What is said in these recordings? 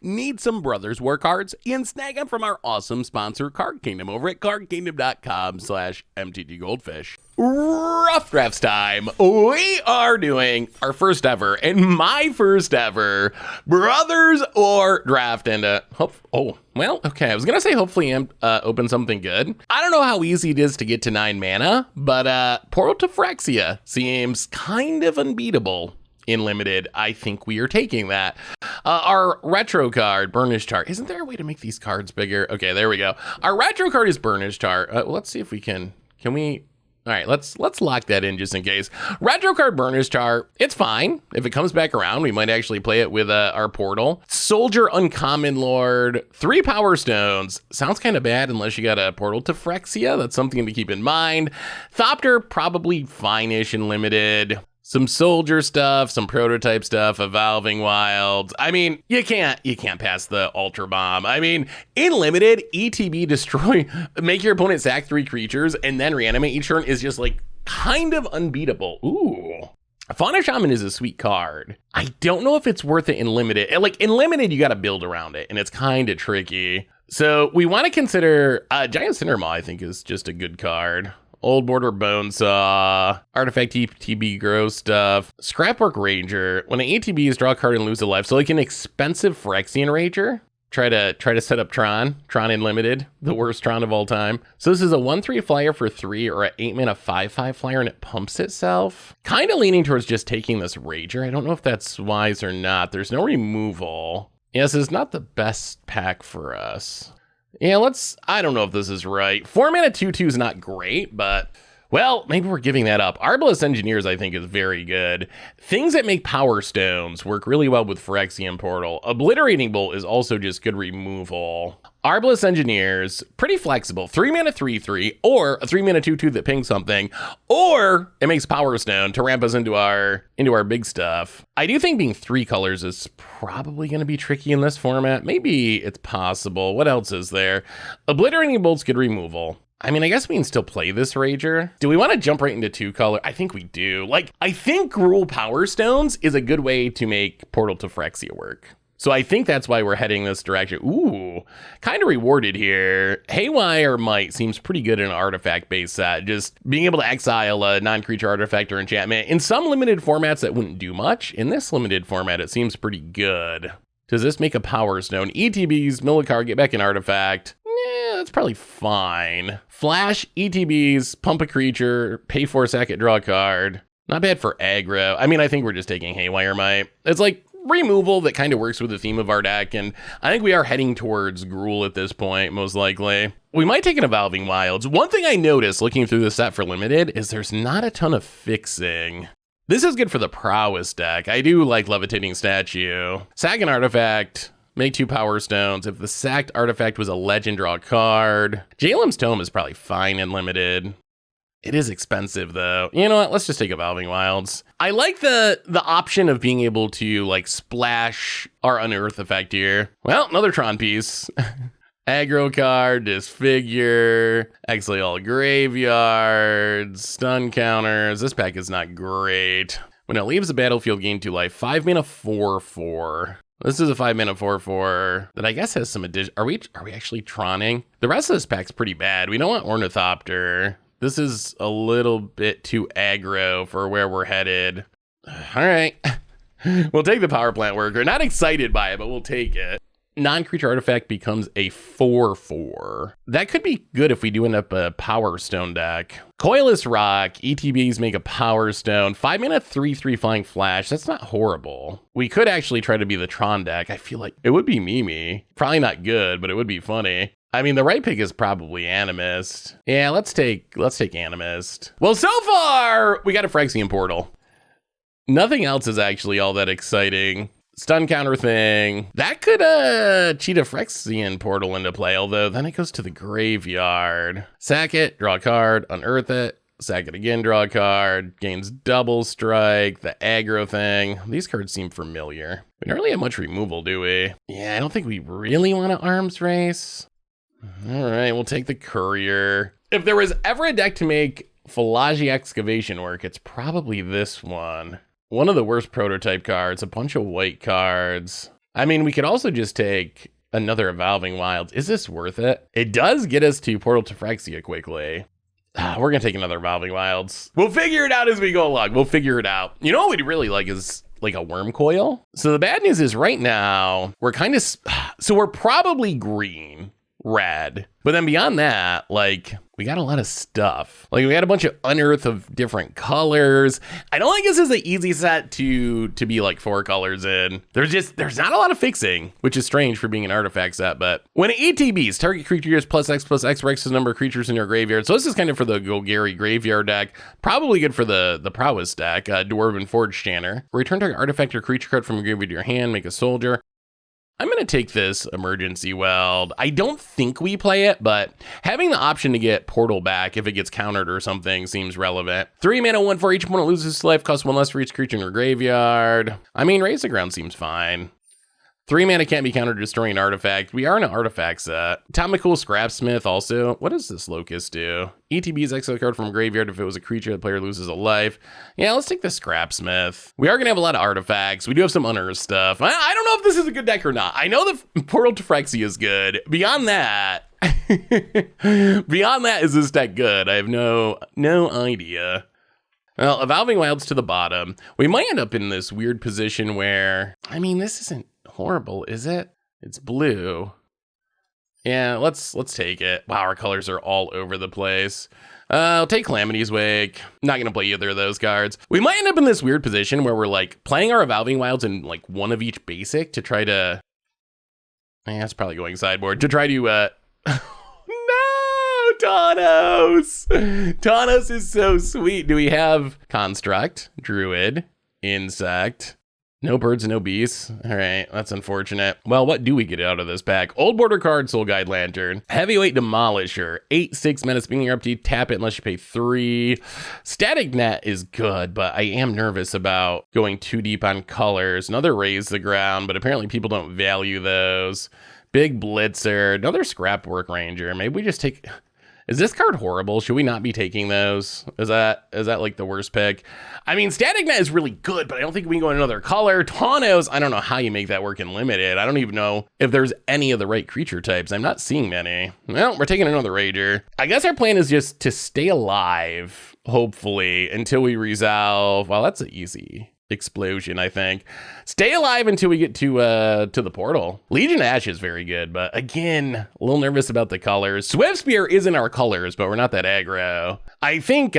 Need some Brothers War cards? You can snag them from our awesome sponsor, Card Kingdom, over at cardkingdom.com/mtggoldfish. Rough drafts time. We are doing our first ever and my first ever Brothers War draft, and I was gonna say hopefully open something good. I don't know how easy it is to get to 9 mana, but Portal to Phyrexia seems kind of unbeatable. In limited, I think we are taking that. Our retro card, Burnished Tar. Isn't there a way to make these cards bigger? Okay, there we go. Our retro card is Burnished Tar. Let's see if we can we? All right, let's lock that in just in case. Retro card Burnished Tar, it's fine. If it comes back around, we might actually play it with our Portal. Soldier Uncommon Lord, 3 Power Stones. Sounds kind of bad unless you got a Portal to Phyrexia. That's something to keep in mind. Thopter, probably fine-ish in limited. Some soldier stuff, some prototype stuff, Evolving Wilds. I mean, you can't pass the Ultra Bomb. I mean, in limited, ETB destroy, make your opponent sack 3 creatures and then reanimate each turn is just like kind of unbeatable. Ooh. Fauna Shaman is a sweet card. I don't know if it's worth it in limited. Like in limited, you got to build around it and it's kind of tricky. So we want to consider Giant Cindermaw, I think is just a good card. Old Border Bonesaw, Artifact ETB Grow stuff, Scrapwork Ranger. When an ETB is draw a card and lose a life, so like an expensive Phyrexian Ranger. Try to set up Tron in limited, the worst Tron of all time. So this is a 1/3 flyer for 3 or an 8 mana 5/5 flyer and it pumps itself. Kind of leaning towards just taking this Rager. I don't know if that's wise or not. There's no removal. Yes, it's not the best pack for us. Yeah, I don't know if this is right. 4 mana 2/2 is not great, but, well, maybe we're giving that up. Arbalest Engineers, I think, is very good. Things that make Power Stones work really well with Phyrexian Portal. Obliterating Bolt is also just good removal. Arbalest Engineers, pretty flexible. 3 mana 3/3, or a 3 mana 2/2 that pings something, or it makes Power Stone to ramp us into our big stuff. I do think being 3 colors is probably going to be tricky in this format. Maybe it's possible. What else is there? Obliterating Bolt's good removal. I mean, I guess we can still play this Rager. Do we want to jump right into 2 color? I think we do. Like, I think Gruul Power Stones is a good way to make Portal to Phyrexia work. So I think that's why we're heading this direction. Ooh, kind of rewarded here. Haywire Might seems pretty good in an artifact-based set. Just being able to exile a non-creature artifact or enchantment. In some limited formats, that wouldn't do much. In this limited format, it seems pretty good. Does this make a Power Stone? ETBs, mill a card, get back an artifact. Yeah, that's probably fine. Flash, ETBs, pump a creature, pay 4 sack it, draw a card. Not bad for aggro. I mean, I think we're just taking Haywire Might. It's like removal that kind of works with the theme of our deck, and I think we are heading towards Gruul at this point, most likely. We might take an Evolving Wilds. One thing I noticed looking through the set for limited is there's not a ton of fixing. This is good for the Prowess deck. I do like Levitating Statue. Sack an artifact, make 2 Power Stones. If the sacked artifact was a legend, draw a card. Jalem's Tome is probably fine in limited. It is expensive though. You know what? Let's just take Evolving Wilds. I like the option of being able to like splash our Unearth effect here. Well, another Tron piece. Aggro card, Disfigure, exile all graveyards, stun counters. This pack is not great. When it leaves the battlefield, gain 2 life. 5 mana 4/4. This is a 5 mana 4/4 that I guess has some addition. Are we actually Troning? The rest of this pack's pretty bad. We don't want Ornithopter. This is a little bit too aggro for where we're headed. All right. We'll take the Power Plant Worker. Not excited by it, but we'll take it. Non-creature artifact becomes a 4/4. That could be good if we do end up a Power Stone deck. Coilless Rock, ETBs make a Power Stone. 5 mana 3/3 Flying Flash. That's not horrible. We could actually try to be the Tron deck. I feel like it would be Mimi. Probably not good, but it would be funny. I mean, the right pick is probably Animist. Yeah, let's take Animist. Well, so far, we got a Phyrexian Portal. Nothing else is actually all that exciting. Stun counter thing. That could cheat a Phyrexian Portal into play, although then it goes to the graveyard. Sack it, draw a card, unearth it, sack it again, draw a card, gains double strike, the aggro thing. These cards seem familiar. We don't really have much removal, do we? Yeah, I don't think we really want to arms race. All right, we'll take the Courier. If there was ever a deck to make Philology Excavation work, it's probably this one. One of the worst prototype cards, a bunch of white cards. I mean, we could also just take another Evolving Wilds. Is this worth it? It does get us to Portal to Phyrexia quickly. We're going to take another Evolving Wilds. We'll figure it out as we go along. We'll figure it out. You know what we'd really like is like a Worm Coil. So the bad news is right now, we're kind of, so we're probably green, red. But then beyond that, like, we got a lot of stuff. Like, we got a bunch of Unearth of different colors. I don't think this is an easy set to be like 4 colors in. There's not a lot of fixing, which is strange for being an artifact set. But when it ETBs, target creature gets +X for X number of creatures in your graveyard. So this is kind of for the Quandary graveyard deck. Probably good for the Prowess deck, Dwarven Forge Chanter. Return target artifact or creature card from your graveyard to your hand, make a soldier. I'm going to take this Emergency Weld. I don't think we play it, but having the option to get Portal back if it gets countered or something seems relevant. 3 mana, 1 for each opponent loses life, costs 1 less for each creature in your graveyard. I mean, Raise the Ground seems fine. 3 mana can't be countered, destroying an artifact. We are in an artifact set. Atomical Scrapsmith also. What does this Locust do? ETB's exile card from graveyard if it was a creature, the player loses a life. Yeah, let's take the Scrapsmith. We are going to have a lot of artifacts. We do have some Unearthed stuff. I don't know if this is a good deck or not. I know the Portal to Phyrexia is good. Beyond that, is this deck good? I have no idea. Well, Evolving Wilds to the bottom. We might end up in this weird position where, I mean, this isn't horrible, is it? It's blue. Yeah, let's take it. Wow, our colors are all over the place. I'll take Calamity's Wake. Not gonna play either of those cards. We might end up in this weird position where we're like playing our Evolving Wilds in like one of each basic to try to. That's probably going sideboard to try to. No, Taunos. Taunos is so sweet. Do we have Construct, Druid, Insect? No birds, no beasts. All right, that's unfortunate. Well, what do we get out of this pack? Old Border card, Soul Guide Lantern. Heavyweight Demolisher. 8/6 mana, spinning your up to tap it unless you pay 3. Static Net is good, but I am nervous about going too deep on colors. Another Raise the Ground, but apparently people don't value those. Big Blitzer, another Scrapwork Ranger. Maybe we just take... Is this card horrible? Should we not be taking those? Is that like the worst pick? I mean, Static Net is really good, but I don't think we can go in another color. Taunos, I don't know how you make that work in Limited. I don't even know if there's any of the right creature types. I'm not seeing many. Well, we're taking another Rager. I guess our plan is just to stay alive, hopefully, until we resolve. Well, that's an easy explosion, I think. Stay alive until we get to the portal. Legion Ash is very good, but again, a little nervous about the colors. Swift Spear isn't our colors, but we're not that aggro. I think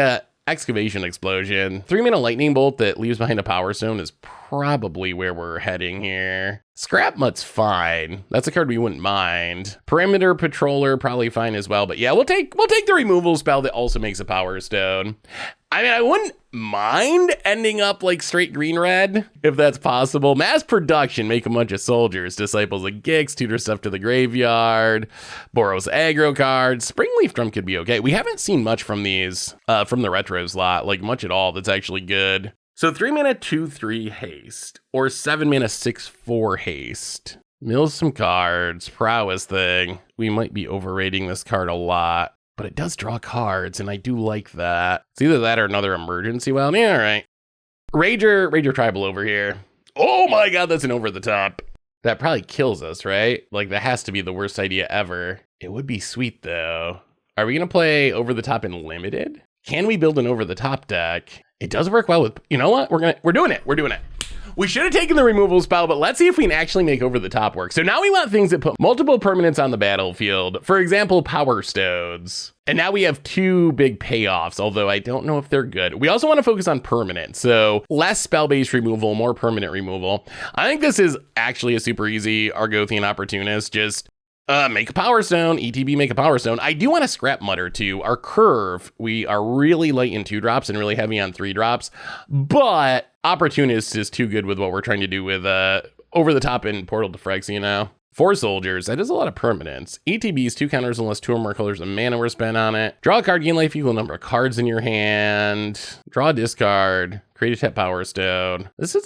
Excavation Explosion. 3 mana Lightning Bolt that leaves behind a Power Stone is probably where we're heading here. Scrap Mutt's fine. That's a card we wouldn't mind. Perimeter Patroller probably fine as well, but yeah, we'll take the removal spell that also makes a Power Stone. I mean, I wouldn't mind ending up like straight green-red, if that's possible. Mass Production, make a bunch of soldiers. Disciples of Gix, tutor stuff to the graveyard. Boros aggro cards. Springleaf Drum could be okay. We haven't seen much from these, from the retro slot, like much at all that's actually good. So 3 mana 2/3 haste, or 7 mana 6/4 haste. Mills some cards, Prowess thing. We might be overrating this card a lot. But it does draw cards, and I do like that. It's either that or another Emergency Weld. Yeah, all right. Rager Tribal over here. Oh my god, that's an over the top. That probably kills us, right? Like, that has to be the worst idea ever. It would be sweet, though. Are we going to play over the top in Limited? Can we build an over the top deck? It does work well with, you know what? We're doing it. We're doing it. We should have taken the removal spell, but let's see if we can actually make over the top work. So now we want things that put multiple permanents on the battlefield. For example, Power Stones. And now we have 2 big payoffs, although I don't know if they're good. We also want to focus on permanent. So less spell-based removal, more permanent removal. I think this is actually a super easy Argothian Opportunist. Just make a Power Stone, ETB make a Power Stone. I do want to Scrap Mutter too. Our curve, we are really light in 2 drops and really heavy on 3 drops, but Opportunist is too good with what we're trying to do with over the top in Portal to Phyrexia now. 4 soldiers, that is a lot of permanents. ETBs, 2 counters unless 2 or more colors of mana were spent on it. Draw a card, gain life equal number of cards in your hand. Draw a discard, create a tap Power Stone. This is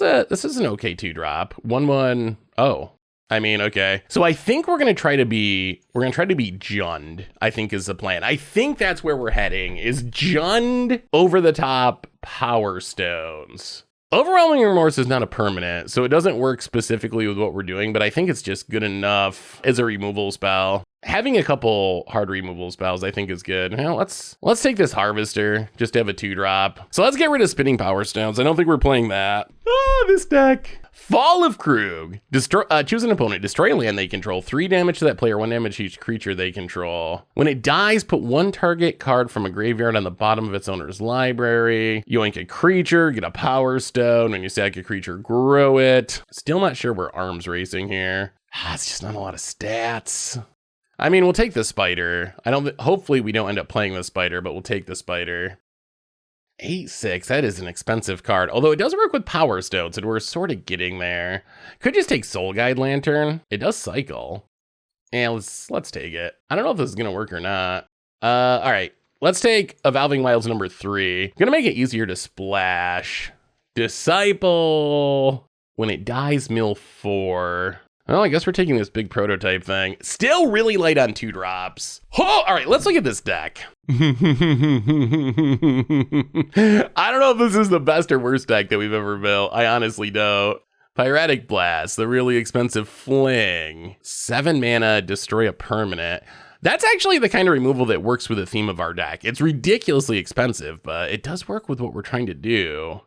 an okay 2 drop. 1/1. Oh. I mean, okay. So I think we're going to try to be Jund, I think is the plan. I think that's where we're heading, is Jund over the top Power Stones. Overwhelming Remorse is not a permanent, so it doesn't work specifically with what we're doing, but I think it's just good enough as a removal spell. Having a couple hard removal spells, I think, is good. Now, let's take this Harvester just to have a 2-drop. So let's get rid of Spinning Power Stones. I don't think we're playing that. Oh, this deck. Fall of Krug. Choose an opponent. Destroy a land they control. 3 damage to that player, 1 damage to each creature they control. When it dies, put 1 target card from a graveyard on the bottom of its owner's library. Yoink a creature, get a Power Stone. When you sack a creature, grow it. Still not sure we're arms racing here. It's just not a lot of stats. I mean, we'll take the spider. Hopefully we don't end up playing the spider, but we'll take the spider. 8/6, that is an expensive card. Although it does work with Power Stones, and we're sort of getting there. Could just take Soul Guide Lantern. It does cycle. And let's take it. I don't know if this is gonna work or not. All right, let's take Evolving Wilds number 3. Gonna make it easier to splash. Disciple. When it dies, mill 4. Well, I guess we're taking this big prototype thing. Still really light on 2-drops. Oh, all right, let's look at this deck. I don't know if this is the best or worst deck that we've ever built. I honestly don't. Pyretic Blast, the really expensive fling. 7 mana, destroy a permanent. That's actually the kind of removal that works with the theme of our deck. It's ridiculously expensive, but it does work with what we're trying to do.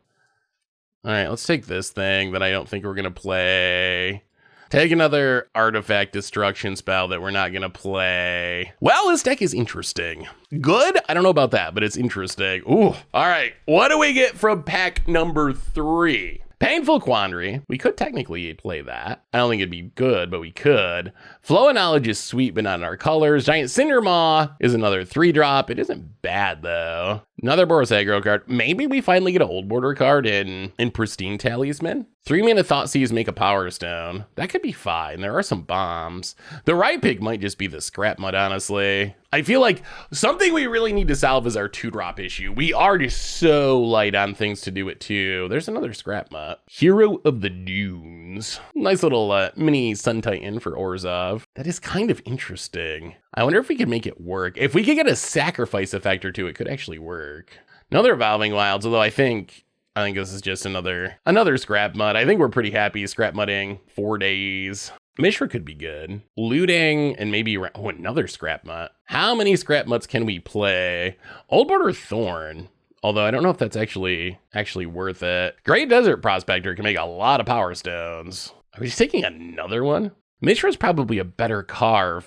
All right, let's take this thing that I don't think we're gonna play. Take another artifact destruction spell that we're not gonna play. Well, this deck is interesting. Good? I don't know about that, but it's interesting. Ooh, all right. What do we get from pack number 3? Painful Quandary. We could technically play that. I don't think it'd be good, but we could. Flow of Knowledge is sweet, but not in our colors. Giant Cindermaw is another 3-drop. It isn't bad, though. Another Boros aggro card. Maybe we finally get an Old Border card in Pristine Talisman. 3 mana Thoughtseize, make a Power Stone. That could be fine. There are some bombs. The right pick might just be the Scrap Mud, honestly. I feel like something we really need to solve is our 2-drop issue. We are just so light on things to do it too. There's another Scrap Mud. Hero of the Dunes. Nice little mini Sun Titan for Orzhov. That is kind of interesting. I wonder if we could make it work. If we could get a sacrifice effect or two, it could actually work. Another Evolving Wilds, although I think this is just another Scrap Mud. I think we're pretty happy Scrap Mudding 4 days. Mishra could be good. Looting and maybe another Scrap Mud. How many Scrap Muds can we play? Old Border Thorn. Although I don't know if that's actually worth it. Great Desert Prospector can make a lot of Power Stones. Are we just taking another one? Mishra's probably a better card.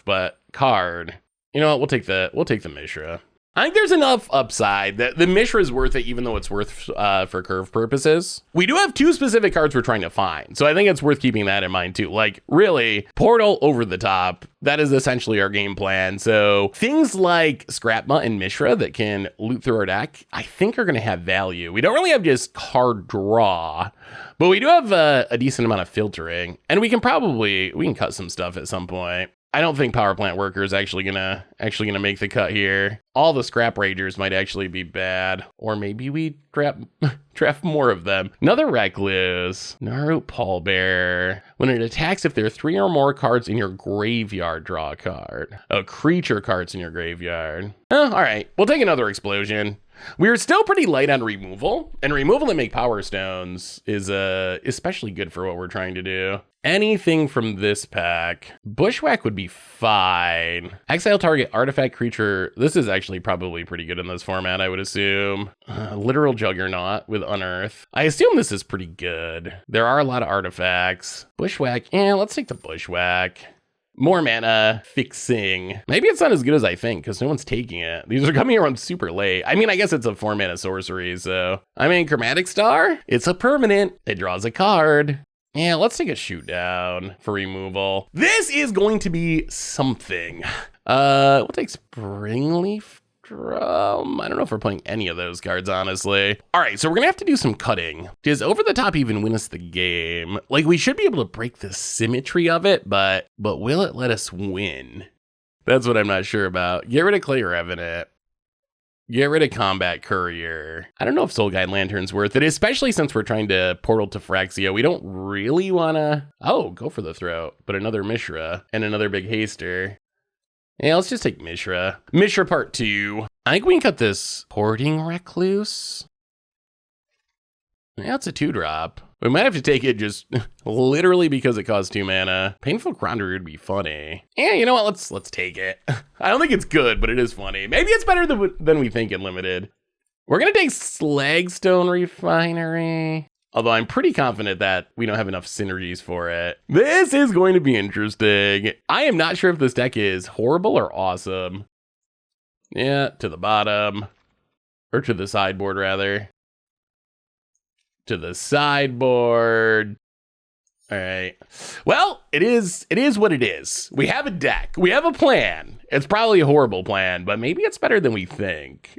You know what? We'll take the Mishra. I think there's enough upside that the Mishra is worth it, even though it's worth for curve purposes. We do have 2 specific cards we're trying to find, so I think it's worth keeping that in mind too. Like, really, Portal over the top. That is essentially our game plan. So things like Scrapma and Mishra that can loot through our deck, I think are going to have value. We don't really have just card draw, but we do have a decent amount of filtering, and we can cut some stuff at some point. I don't think Power Plant Worker is actually gonna make the cut here. All the Scrap Ragers might actually be bad, or maybe we draft more of them. Another Recluse, Narut Pallbearer. When it attacks, if there are 3 or more cards in your graveyard, draw a card. A creature cards in your graveyard. Oh, all right, we'll take another Explosion. We're still pretty light on removal, and removal to make Power Stones is especially good for what we're trying to do. Anything from this pack. Bushwhack would be fine. Exile target artifact creature. This is actually probably pretty good in this format, I would assume. Literal Juggernaut with Unearth. I assume this is pretty good. There are a lot of artifacts. Bushwhack, let's take the Bushwhack. More mana, fixing. Maybe it's not as good as I think, because no one's taking it. These are coming around super late. I mean, I guess it's a 4 mana sorcery, so. I mean, Chromatic Star, it's a permanent. It draws a card. Yeah, let's take a shoot down for removal. This is going to be something. We'll take Springleaf Drum. I don't know if we're playing any of those cards, honestly. All right, so we're gonna have to do some cutting. Does Over the Top even win us the game? Like, we should be able to break the symmetry of it, but will it let us win? That's what I'm not sure about. Get rid of Clay Revenant. Get rid of Combat Courier. I don't know if Soul Guide Lantern's worth it, especially since we're trying to Portal to Phyrexia. We don't really wanna, go for the Throat, but another Mishra and another big Haster. Yeah, let's just take Mishra. Mishra part 2. I think we can cut this Porting Recluse. Yeah, it's a 2-drop. We might have to take it just literally because it costs 2 mana. Painful Quandary would be funny. Yeah, you know what? Let's take it. I don't think it's good, but it is funny. Maybe it's better than we think in limited. We're gonna take Slagstone Refinery. Although I'm pretty confident that we don't have enough synergies for it. This is going to be interesting. I am not sure if this deck is horrible or awesome. Yeah, to the bottom. Or to the sideboard, rather. To the sideboard. All right. Well, it is what it is. We have a deck. We have a plan. It's probably a horrible plan, but maybe it's better than we think.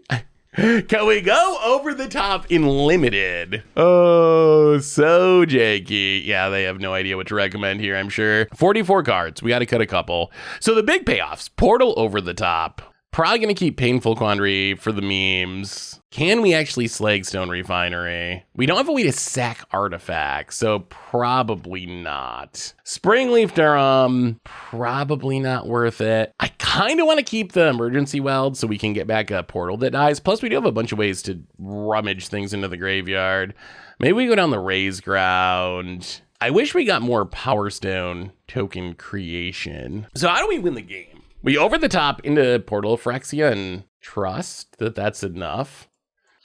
Can we go over the top in limited? Oh, so janky. Yeah, they have no idea what to recommend here, I'm sure. 44 cards. We got to cut a couple. So the big payoffs. Portal over the top. Probably going to keep Painful Quandary for the memes. Can we actually Slagstone Refinery? We don't have a way to sack artifacts, so probably not. Springleaf Durham, probably not worth it. I kind of want to keep the Emergency Weld so we can get back a portal that dies. Plus, we do have a bunch of ways to rummage things into the graveyard. Maybe we go down the Raise Ground. I wish we got more Power Stone token creation. So how do we win the game? We over the top into Portal Phyrexia and trust that that's enough.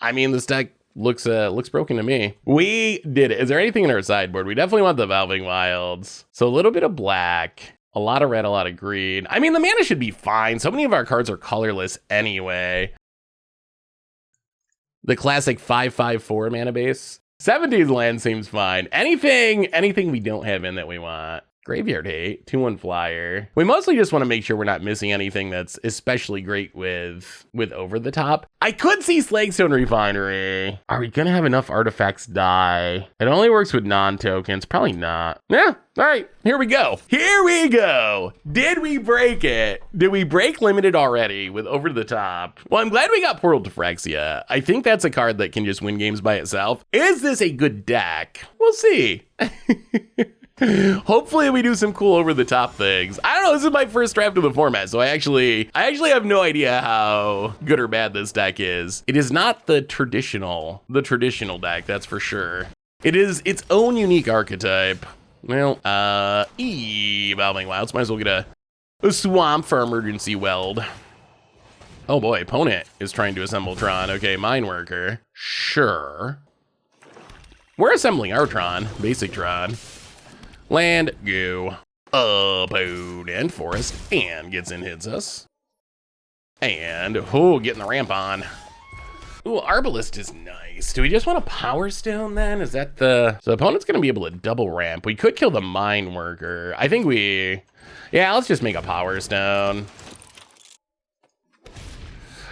I mean, this deck looks broken to me. We did it. Is there anything in our sideboard? We definitely want the Valving Wilds. So a little bit of black, a lot of red, a lot of green. I mean, the mana should be fine. So many of our cards are colorless anyway. The classic 5/5/4 mana base. 70s land seems fine. Anything we don't have in that we want. Graveyard Hate, 2/1 flyer. We mostly just want to make sure we're not missing anything that's especially great with over the top. I could see Slagstone Refinery. Are we gonna have enough artifacts die? It only works with non-tokens. Probably not. Yeah, all right, here we go. Here we go. Did we break it? Did we break limited already with over the top? Well, I'm glad we got Portal to Phyrexia. I think that's a card that can just win games by itself. Is this a good deck? We'll see. Hopefully we do some cool over the top things. I don't know, this is my first draft of the format, so I actually have no idea how good or bad this deck is. It is not the traditional deck, that's for sure. It is its own unique archetype. Well, Valving Wilds, might as well get a swamp for Emergency Weld. Oh boy, opponent is trying to assemble Tron. Okay, Mine Worker, sure. We're assembling our Tron, basic Tron. Land, go, opponent, forest, and gets in, hits us. And, getting the ramp on. Ooh, Arbalest is nice. Do we just want a Power Stone then? Is that the... So the opponent's gonna be able to double ramp. We could kill the Mine Worker. I think yeah, let's just make a Power Stone.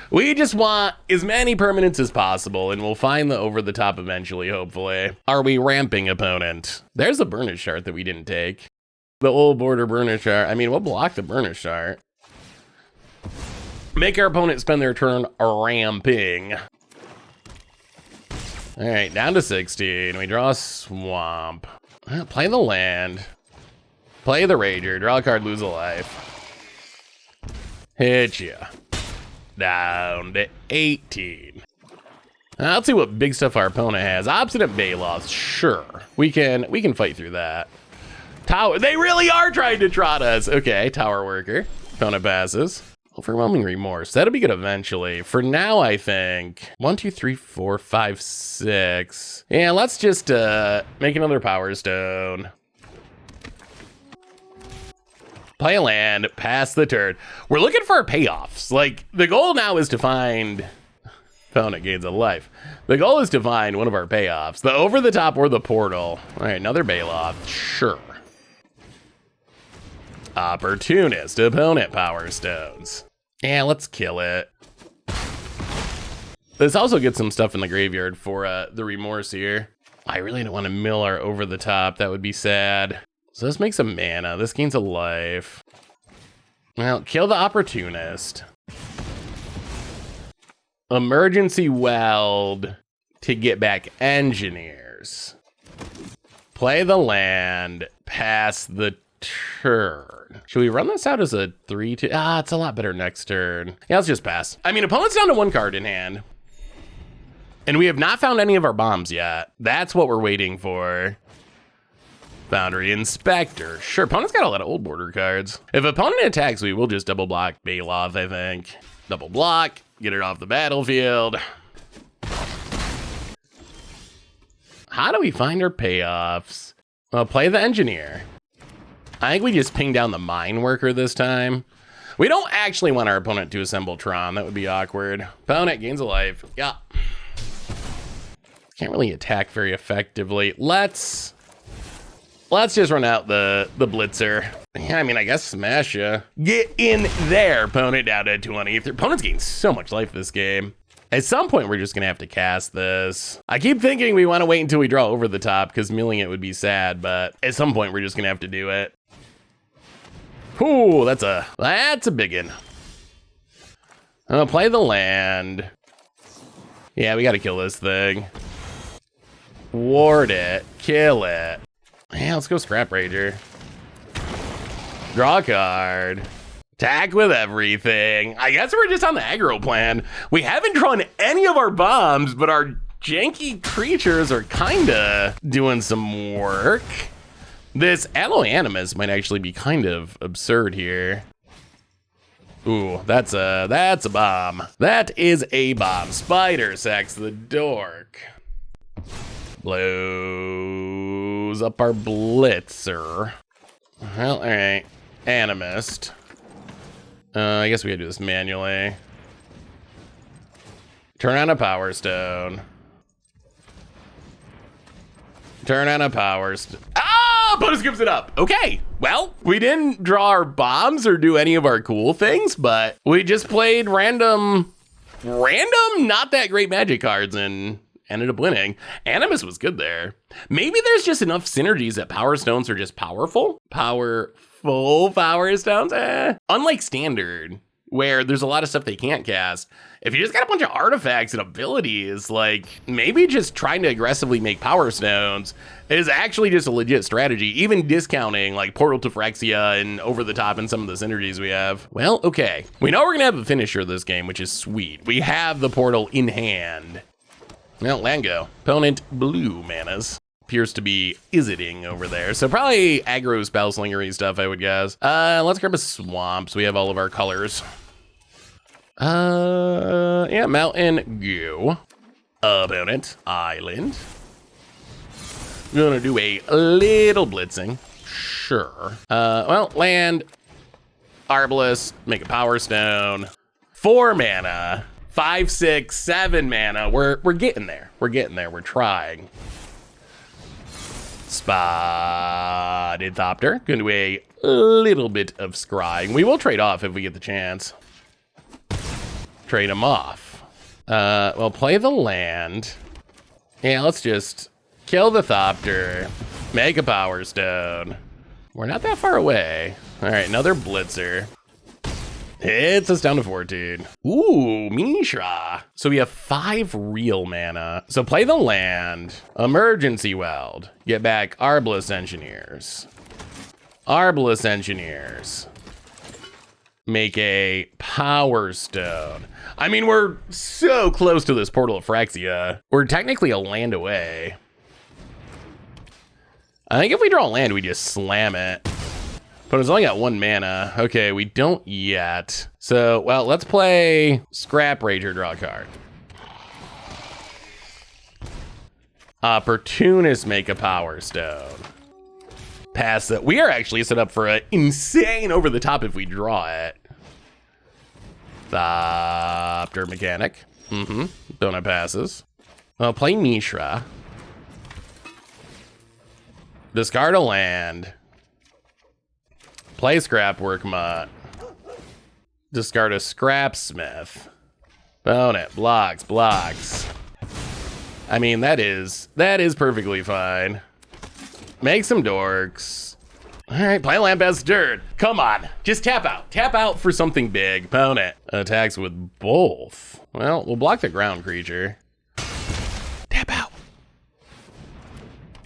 We just want as many permanents as possible, and we'll find the over the top eventually, hopefully. Are we ramping, opponent? There's the Burnish Shard that we didn't take. The old border Burnish Shard. I mean, we'll block the Burnish Shard. Make our opponent spend their turn ramping. All right, down to 16. We draw a swamp. Play the land. Play the Rager. Draw a card, lose a life. Hit ya. Down to 18. Let's see what big stuff our opponent has. Obstinate Baloth, sure. We can fight through that. Tower, they really are trying to trot us. Okay, Tower Worker. Opponent passes. Overwhelming Remorse. That'll be good eventually. For now, I think 1, 2, 3, 4, 5, 6. Yeah, let's just make another Power Stone. Play a land, pass the turn. We're looking for our payoffs. Like, the goal now is to find... Opponent gains a life. The goal is to find one of our payoffs. The over the top or the portal. All right, another Baloth. Sure. Opportunist. Opponent Power Stones. Yeah, let's kill it. This also gets some stuff in the graveyard for the Remorse here. I really don't want to mill our over the top. That would be sad. So this makes a mana. This gains a life. Well, kill the Opportunist. Emergency Weld to get back Engineers. Play the land. Pass the turn. Should we run this out as a 3-2? Ah, it's a lot better next turn. Yeah, let's just pass. I mean, opponent's down to 1 card in hand. And we have not found any of our bombs yet. That's what we're waiting for. Foundry Inspector. Sure, opponent's got a lot of old border cards. If opponent attacks, we will just double block Bailoff, I think. Double block, get it off the battlefield. How do we find our payoffs? Well, play the engineer. I think we just ping down the mine worker this time. We don't actually want our opponent to assemble Tron. That would be awkward. Opponent gains a life. Yeah. Can't really attack very effectively. Let's just run out the blitzer. Yeah, I mean, I guess smash ya. Get in there, opponent down to 20. Their opponent's getting so much life this game. At some point, we're just gonna have to cast this. I keep thinking we wanna wait until we draw over the top because milling it would be sad, but at some point, we're just gonna have to do it. Ooh, that's a big one. I'm gonna play the land. Yeah, we gotta kill this thing. Ward it, kill it. Yeah, let's go Scrap Rager. Draw a card. Attack with everything. I guess we're just on the aggro plan. We haven't drawn any of our bombs, but our janky creatures are kinda doing some work. This Alloy Animus might actually be kind of absurd here. Ooh, that's a bomb. That is a bomb. Spider Sex the Dork. Blows up our Blitzer. Well, all right. Animist. I guess we gotta do this manually. Turn on a Power Stone. Turn on a Power Stone. Ah! Bonus gives it up. Okay. Well, we didn't draw our bombs or do any of our cool things, but we just played random, not that great magic cards and ended up winning. Animus was good there. Maybe there's just enough synergies that Power Stones are just powerful. Powerful Power Stones? Unlike Standard, where there's a lot of stuff they can't cast. If you just got a bunch of artifacts and abilities, like maybe just trying to aggressively make Power Stones is actually just a legit strategy, even discounting like Portal to Phyrexia and Over the Top and some of the synergies we have. Well, okay. We know we're gonna have a finisher this game, which is sweet. We have the portal in hand. Well, land go. Opponent blue manas. Appears to be isiting over there. So probably aggro spell slingery stuff, I would guess. Let's grab a swamp so we have all of our colors. Yeah, mountain, go. Opponent, island. Gonna do a little blitzing. Sure. Well, land, Arbalest, make a Power Stone. 4 mana, 5, 6, 7 mana. We're getting there. We're getting there. We're trying. Spotted Thopter. Gonna do a little bit of scrying. We will trade off if we get the chance. Trade them off. Well, play the land. Yeah, let's just kill the Thopter. Make a Power Stone. We're not that far away. All right, another Blitzer. It's us down to 14. Ooh, Mishra. So we have 5 real mana. So play the land. Emergency Weld. Get back Arbalest Engineers. Arbalest Engineers. Make a Power Stone. I mean, we're so close to this Portal of Phyrexia. We're technically a land away. I think if we draw a land, we just slam it. But it's only got 1 mana. Okay, we don't yet. So, well, let's play Scrap Rager, draw a card. Opportunist, make a Power Stone. Pass it. We are actually set up for an insane over the top if we draw it. Thopter Mechanic. Donut passes. Well, play Mishra. Discard a land. Play Scrapwork Mutt. Discard a Scrapsmith. Bone it. Blocks. I mean, that is perfectly fine. Make some dorks. All right, play Lambast Dirt. Come on, just tap out. Tap out for something big. Opponent attacks with both. Well, we'll block the ground creature. Tap out.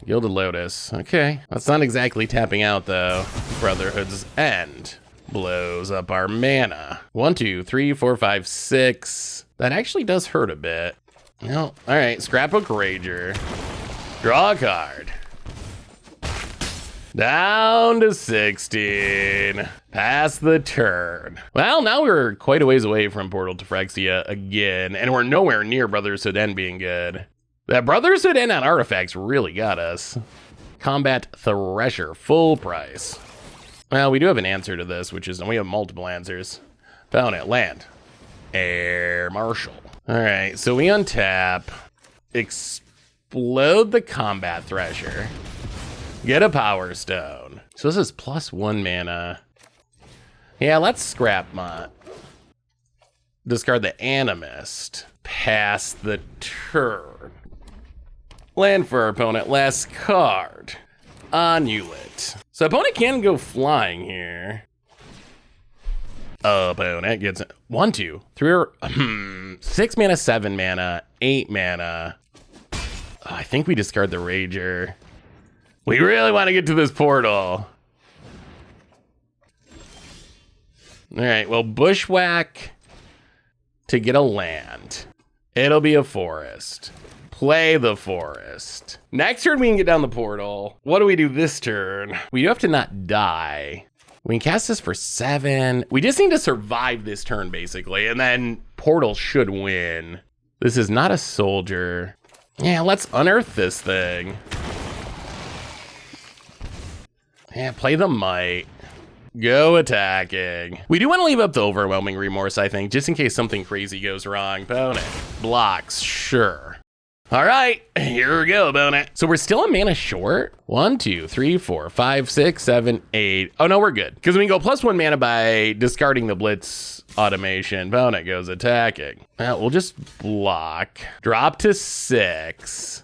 Gilded Lotus. Okay, that's not exactly tapping out though. Brotherhood's End blows up our mana. 1, 2, 3, 4, 5, 6. That actually does hurt a bit. No, all right, Scrapbook Rager. Draw a card. Down to 16. Pass the turn. Well, now we're quite a ways away from Portal to Phyrexia again, and we're nowhere near Brotherhood End being good. That Brotherhood End on artifacts really got us. Combat Thresher, full price. Well, we do have an answer to this, which is, and we have multiple answers. Found it, land. Air Marshal. All right, so we untap, explode the Combat Thresher, get a Power Stone. So this is +1 mana. Yeah, let's scrap Mont. Discard the Animist. Pass the turn. Land for our opponent, last card. Amulet. So opponent can go flying here. Opponent gets 1, 2, 3, or 6 mana, 7 mana, 8 mana. Oh, I think we discard the Rager. We really want to get to this portal. All right, well, Bushwhack to get a land. It'll be a forest. Play the forest. Next turn, we can get down the portal. What do we do this turn? We do have to not die. We can cast this for 7. We just need to survive this turn, basically, and then portal should win. This is not a soldier. Yeah, let's unearth this thing. Yeah, play the might. Go attacking. We do want to leave up the overwhelming remorse, I think, just in case something crazy goes wrong. Opponent blocks, sure. All right, here we go, opponent. So we're still a mana short. 1, 2, 3, 4, 5, 6, 7, 8. Oh no, we're good. Because we can go +1 mana by discarding the Blitz automation. Opponent goes attacking. We'll just block. Drop to 6.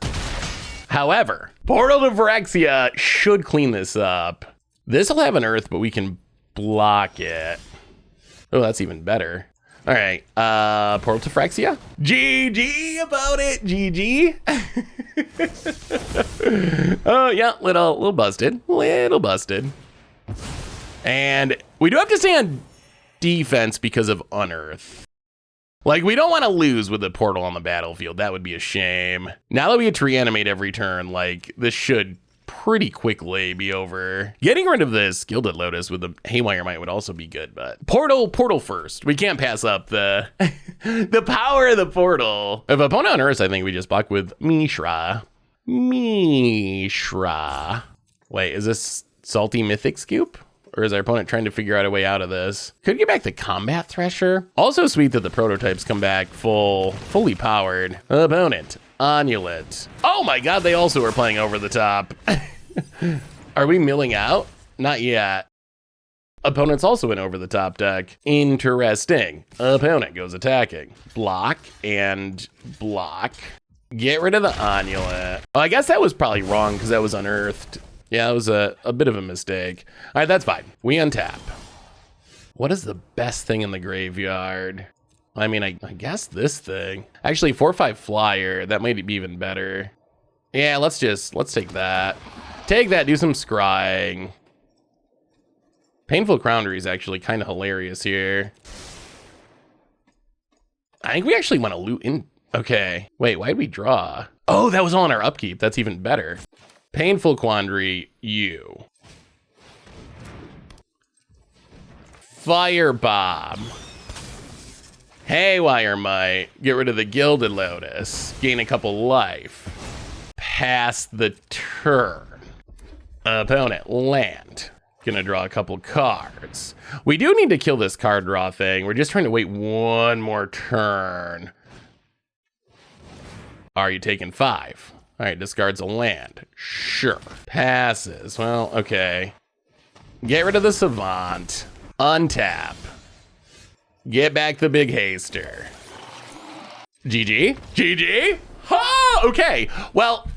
However, Portal to Phyrexia should clean this up. This will have an earth, but we can block it. Oh, that's even better. All right, Portal to Phyrexia. GG about it, GG. Oh yeah, little busted, little busted. And we do have to stay on defense because of unearth. Like, we don't want to lose with the portal on the battlefield. That would be a shame. Now that we get to reanimate every turn, like, this should pretty quickly be over. Getting rid of this Gilded Lotus with the Haywire Might would also be good, but portal first. We can't pass up the the power of the portal. If opponent unearths, I think we just block with Mishra. Mishra. Wait, is this Salty Mythic Scoop? Or is our opponent trying to figure out a way out of this? Could get back the Combat Thresher. Also sweet that the prototypes come back fully powered. Opponent, Amulet. Oh my god, they also are playing over the top. Are we milling out? Not yet. Opponent's also in over the top deck. Interesting. Opponent goes attacking. Block and block. Get rid of the Amulet. Oh, I guess that was probably wrong because that was unearthed. Yeah, it was a bit of a mistake. All right, that's fine. We untap. What is the best thing in the graveyard? I mean, I guess this thing. Actually, 4/5 flyer. That might be even better. Yeah, let's take that. Take that, do some scrying. Painful Quandary is actually kind of hilarious here. I think we actually want to loot in. Okay, wait, why'd we draw? Oh, that was all on our upkeep. That's even better. Painful Quandary, you. Firebomb. Haywire Might. Get rid of the Gilded Lotus. Gain a couple life. Pass the turn. Opponent, land. Gonna draw a couple cards. We do need to kill this card draw thing. We're just trying to wait one more turn. Are you taking 5? All right, discards a land. Sure. Passes. Well, okay. Get rid of the Savant. Untap. Get back the Big Haster. GG? GG? Ha! Oh, okay. Well,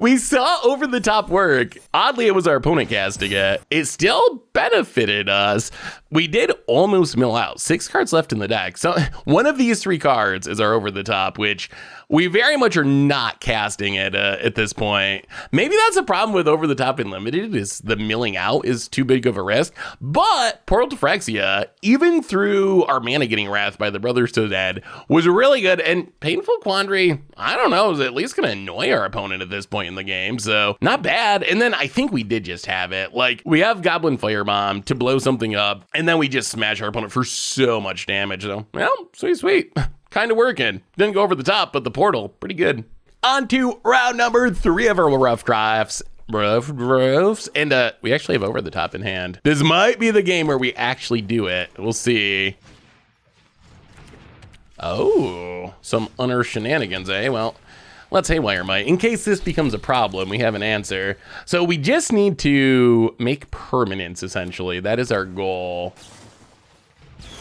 we saw over the top work. Oddly, it was our opponent casting it. It still benefited us. We did almost mill out. 6 cards left in the deck. So one of these 3 cards is our over the top, which we very much are not casting it at this point. Maybe that's a problem with over the top and limited, is the milling out is too big of a risk. But Portal to Phyrexia, even through our mana getting wrath by the Brothers to the Dead, was really good. And Painful Quandary, I don't know, is at least going to annoy our opponent at this point in the game. So not bad. And then I think we did just have it. Like, we have Goblin Firebomb to blow something up, and then we just smash our opponent for so much damage. So, well, sweet. Kind of working. Didn't go over the top, but the portal, pretty good. On to round number 3 of our rough drafts. And we actually have over the top in hand. This might be the game where we actually do it. We'll see. Oh, some unearthed shenanigans, eh? Well, let's haywire might. In case this becomes a problem, we have an answer. So we just need to make permanents, essentially. That is our goal.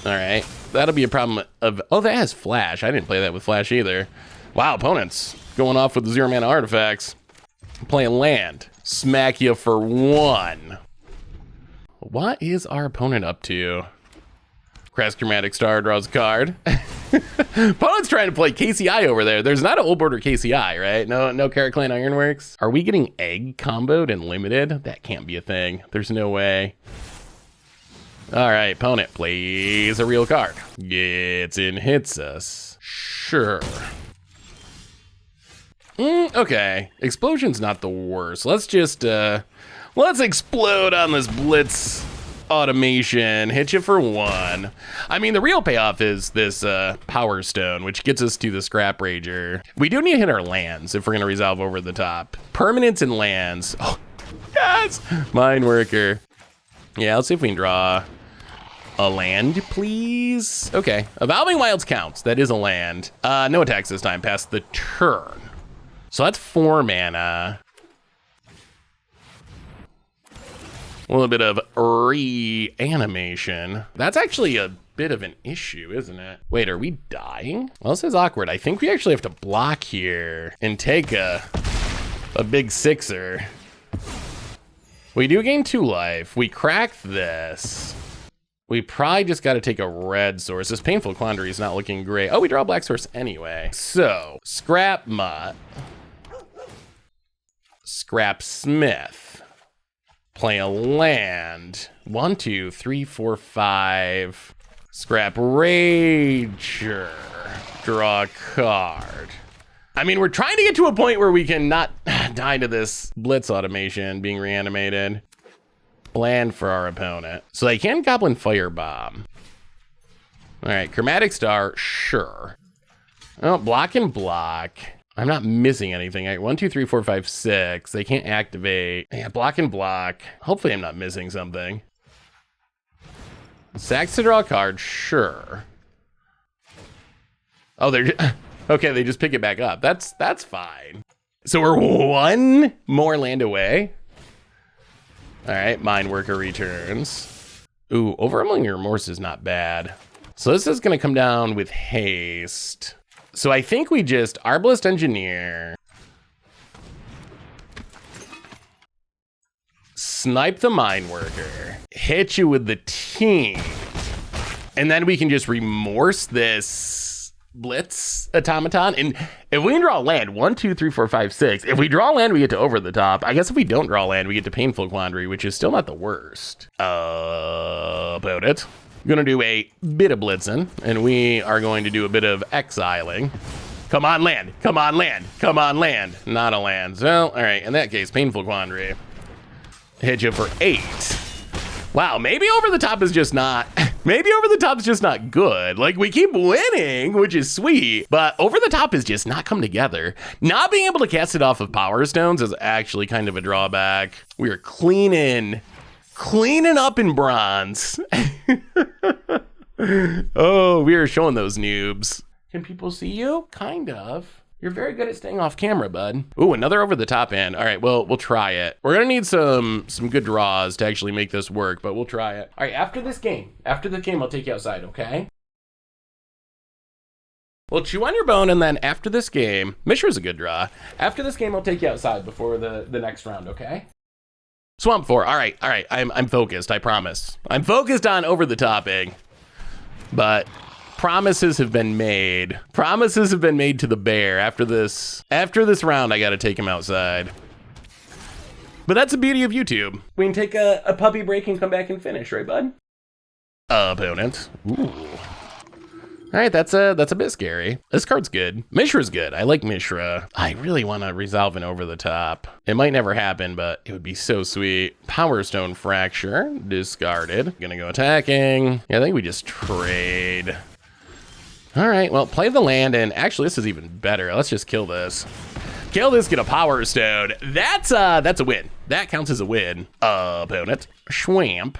All right, that'll be a problem of, oh, that has flash. I didn't play that with flash either. Wow, opponents going off with the 0 mana artifacts. Playing land, smack you for 1. What is our opponent up to? Crass Chromatic Star draws a card. Opponent's trying to play KCI over there. There's not an old border KCI, right? No Carrot Clan Ironworks. Are we getting egg comboed and limited? That can't be a thing. There's no way. All right, opponent plays a real card. Gets in, hits us. Sure. Okay, explosion's not the worst. Let's just, let's explode on this blitz automation. Hit you for 1. I mean, the real payoff is this Power Stone, which gets us to the Scrap Rager. We do need to hit our lands if we're gonna resolve over the top. Permanents and lands. Oh, yes! Mine Worker. Yeah, let's see if we can draw a land, please. Okay, Evolving Wilds counts. That is a land. No attacks this time past the turn. So that's 4 mana. A little bit of reanimation. That's actually a bit of an issue, isn't it? Wait, are we dying? Well, this is awkward. I think we actually have to block here and take a big 6er. We do gain 2 life. We cracked this. We probably just got to take a red source. This Painful Quandary is not looking great. Oh, we draw a black source anyway. So, Scrap Mutt. Scrap Smith. Play a land. 1, 2, 3, 4, 5. Scrap Rager. Draw a card. I mean, we're trying to get to a point where we can not die to this blitz automation being reanimated. Bland for our opponent. So they can Goblin Firebomb. All right, Chromatic Star, sure. Oh, block and block. I'm not missing anything. 1, 2, 3, 4, 5, 6. They can't activate. Yeah, block and block. Hopefully I'm not missing something. Sacks to draw a card, sure. Oh, they're okay, they just pick it back up. That's fine. So we're 1 more land away. All right, Mind Worker returns. Ooh, Overwhelming Remorse is not bad. So this is gonna come down with haste. So I think we just Arbalest Engineer. Snipe the Mind Worker. Hit you with the team. And then we can just remorse this blitz automaton. And if we can draw land, 1, 2, 3, 4, 5, 6. If we draw land, we get to over the top. I guess if we don't draw land, we get to Painful Quandary, which is still not the worst. About it. Gonna do a bit of blitzing, and we are going to do a bit of exiling. Come on, land. Come on, land. Come on, land. Not a land. So, all right, in that case, Painful Quandary. Hit you for 8. Wow, maybe over the top is just not, maybe over the top is just not good. Like, we keep winning, which is sweet, but over the top is just not come together. Not being able to cast it off of Power Stones is actually kind of a drawback. We are cleaning up in bronze. Oh, we are showing those noobs. Can people see you? Kind of. You're very good at staying off camera, bud. Ooh, another over the top end. All right, well, we'll try it. We're gonna need some good draws to actually make this work, but we'll try it. All right, after the game, I'll take you outside, okay? Well, chew on your bone, and then after this game, Mishra's a good draw. After this game, I'll take you outside before the next round, okay? Swamp 4. All right. I'm focused, I promise. I'm focused on over the topping. But promises have been made. Promises have been made to the bear. After this round, I gotta take him outside. But that's the beauty of YouTube. We can take a puppy break and come back and finish, right, bud? Opponent. Ooh. All right, that's a bit scary. This card's good. Mishra's good. I like Mishra. I really want to resolve an over the top. It might never happen, but it would be so sweet. Power Stone Fracture, discarded. Gonna go attacking. Yeah, I think we just trade. All right, well, play the land, and actually this is even better. Let's just kill this. Kill this, get a Power Stone. That's a win. That counts as a win. Opponent, Schwamp,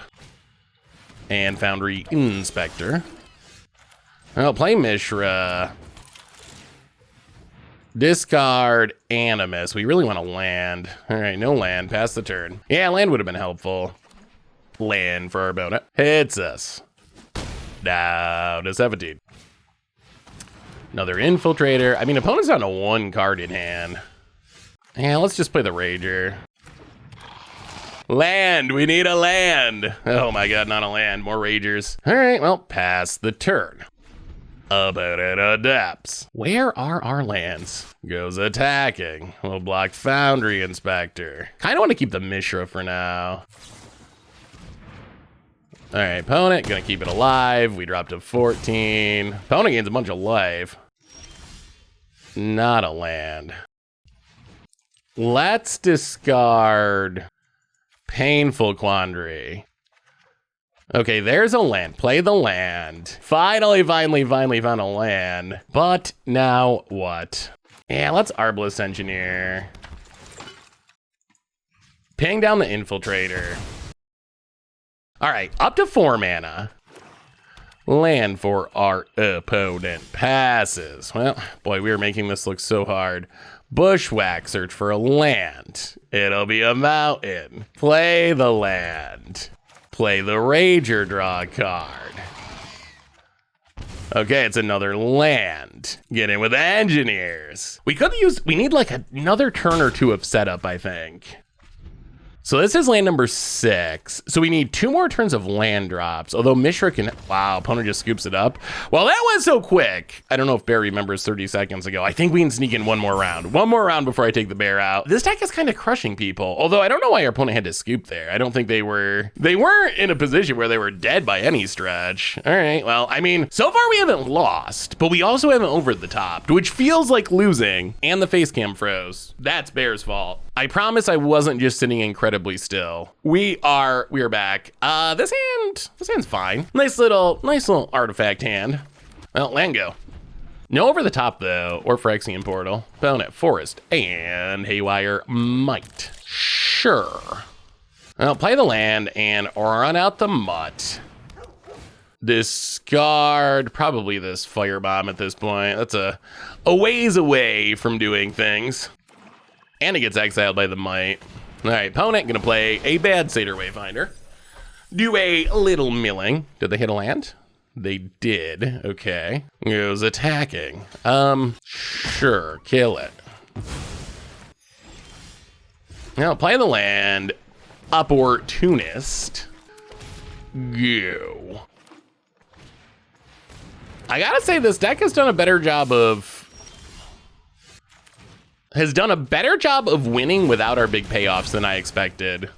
and Foundry Inspector. I'll play Mishra. Discard Animus. We really want to land. All right, no land. Pass the turn. Yeah, land would have been helpful. Land for our opponent. Hits us. Down to 17. Another Infiltrator. I mean, opponent's down to 1 card in hand. Yeah, let's just play the Rager. Land. We need a land. Oh my god, not a land. More Ragers. All right, well, pass the turn. Opponent adapts. Where are our lands? Goes attacking. We'll block Foundry Inspector. Kind of want to keep the Mishra for now. All right, opponent, gonna keep it alive. We drop to 14. Opponent gains a bunch of life. Not a land. Let's discard Painful Quandary. Okay, there's a land. Play the land. Finally found a land. But now what? Yeah, let's Arbalest Engineer. Ping down the Infiltrator. All right, up to 4 mana. Land for our opponent. Passes. Well, boy, we are making this look so hard. Bushwhack, search for a land. It'll be a mountain. Play the land. Play the Rager, draw a card. Okay, it's another land. Get in with engineers. We need like another turn or 2 of setup, I think. So this is land number 6. So we need 2 more turns of land drops. Although Mishra can, wow, opponent just scoops it up. Well, that was so quick. I don't know if Bear remembers 30 seconds ago. I think we can sneak in one more round. One more round before I take the bear out. This deck is kind of crushing people. Although I don't know why our opponent had to scoop there. I don't think they weren't in a position where they were dead by any stretch. All right, well, I mean, so far we haven't lost, but we also haven't over the topped, which feels like losing. And the face cam froze. That's Bear's fault. I promise I wasn't just sitting incredibly still. We are back. This hand's fine. Nice little artifact hand. Well, land go. No over the top though, or Phyrexian Portal. Opponent, Forest, and Haywire Might. Sure. Well, play the land and run out the mutt. Discard probably this Firebomb at this point. That's a ways away from doing things. And it gets exiled by the Might. All right, opponent gonna play a bad Satyr Wayfinder. Do a little milling. Did they hit a land? They did, okay. Goes attacking. Sure, kill it. Now play the land. Opportunist. Go. I gotta say this deck has done a better job of winning without our big payoffs than I expected.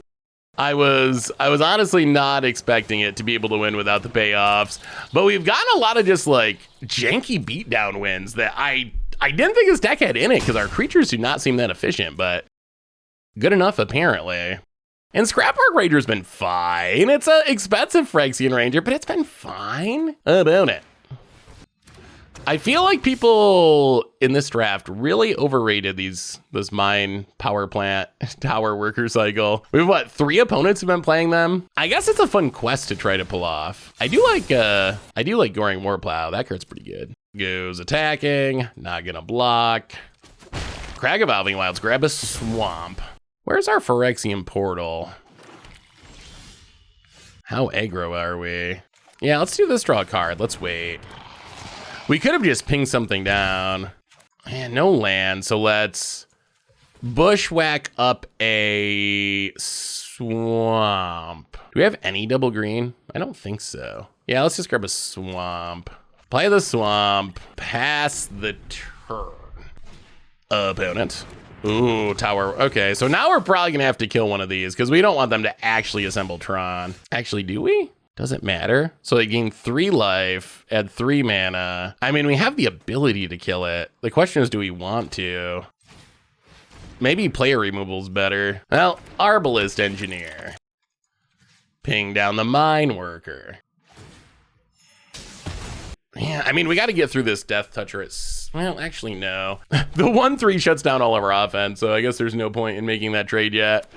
I was honestly not expecting it to be able to win without the payoffs, but we've gotten a lot of just like janky beatdown wins that I didn't think this deck had in it because our creatures do not seem that efficient, but good enough apparently. And Scrapwork Ranger's been fine. It's an expensive Phyrexian Ranger, but it's been fine. About it. I feel like people in this draft really overrated this mine power plant tower worker cycle. We have what, 3 opponents who've been playing them? I guess it's a fun quest to try to pull off. I do like Goring Warplow. That card's pretty good. Goes attacking, not gonna block. Crag Evolving Wilds, grab a swamp. Where's our Phyrexian Portal? How aggro are we? Yeah, let's do this, draw a card. Let's wait. We could have just pinged something down. Man, no land, so let's bushwhack up a swamp. Do we have any double green? I don't think so. Yeah, let's just grab a swamp. Play the swamp. Pass the turn. Opponent. Ooh, tower. Okay, so now we're probably gonna have to kill one of these because we don't want them to actually assemble Tron. Actually, do we? Doesn't matter. So they gain 3 life, add 3 mana. I mean, we have the ability to kill it. The question is, do we want to? Maybe player removal's better. Well, Arbalist Engineer. Ping down the Mine Worker. Yeah, I mean, we got to get through this Death Toucher. Well, actually, no. The 1/3 shuts down all of our offense, so I guess there's no point in making that trade yet.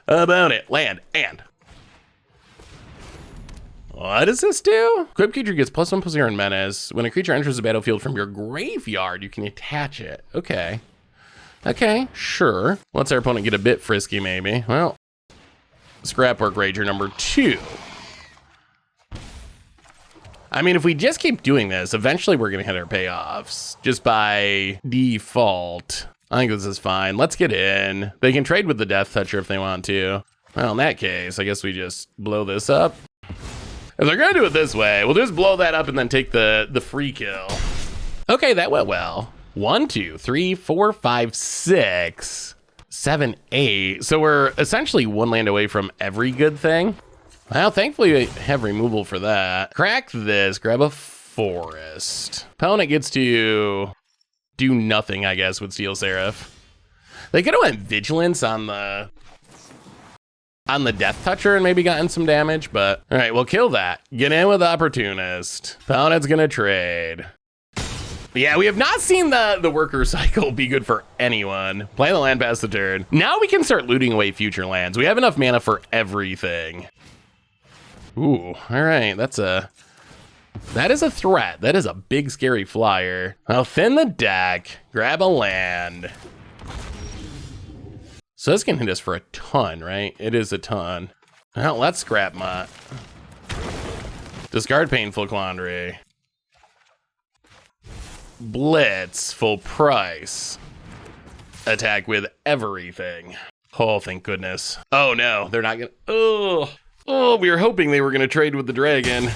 About it. Land. And. What does this do? Equipped creature gets +1/+0 in menace. When a creature enters the battlefield from your graveyard, you can attach it. Okay. Okay, sure. Let's our opponent get a bit frisky, maybe. Well, Scrapwork Rager number 2. I mean, if we just keep doing this, eventually we're gonna hit our payoffs just by default. I think this is fine. Let's get in. They can trade with the Death Toucher if they want to. Well, in that case, I guess we just blow this up. If they're gonna do it this way, we'll just blow that up and then take the free kill. Okay, that went well. 1, 2, 3, 4, 5, 6, 7, 8. So we're essentially 1 land away from every good thing. Well, thankfully we have removal for that. Crack this, grab a forest. Opponent gets to do nothing, I guess, with Steel Seraph. They could have went Vigilance on the Death Toucher and maybe gotten some damage, but all right, we'll kill that. Get in with Opportunist. Opponent's gonna trade. Yeah, we have not seen the worker cycle be good for anyone. Play the land past the turn. Now we can start looting away future lands. We have enough mana for everything. Ooh, all right, that is a threat. That is a big, scary flyer. I'll thin the deck, grab a land. So this can hit us for a ton, right? It is a ton. Well, let's scrap Mutt. Discard Painful Quandary. Blitz, full price. Attack with everything. Oh, thank goodness. Oh no, they're not gonna, oh, we were hoping they were gonna trade with the dragon.